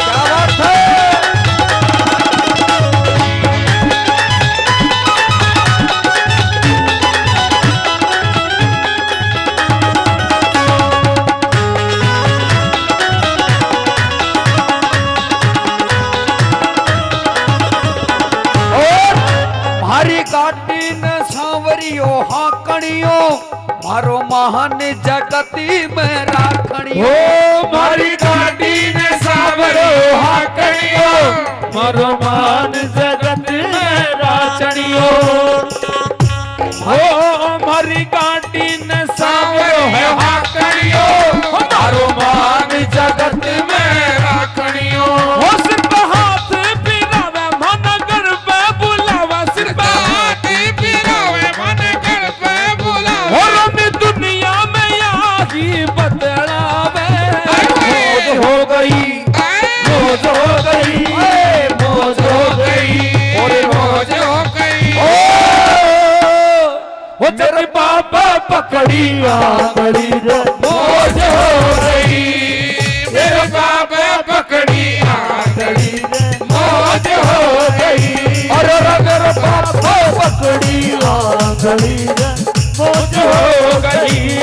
क्या बात है हरी गाटी न सांवरियो हाकणियो मारो महान जगती में राखणियो मारी गाड़ी ने सावरो हाकड़ियो मारो मान जगत में राचड़ियो हो मारी गाड़ी ने सावरो है हाकड़ियो मारो मान जगत में राखड़ियो हो सिर्फ हाथ पिरावे मन घर पे बुलावा सिर्फ हाथ पिरावे मन घर पे बुलावे और दुनिया में यही बतलावे पकड़ी आंगली रे मौज हो गई मेरे बाबा पकड़ी आंगली मौज हो गई अरे मेरे बाबा पकड़ी आंगली रे मौज हो गई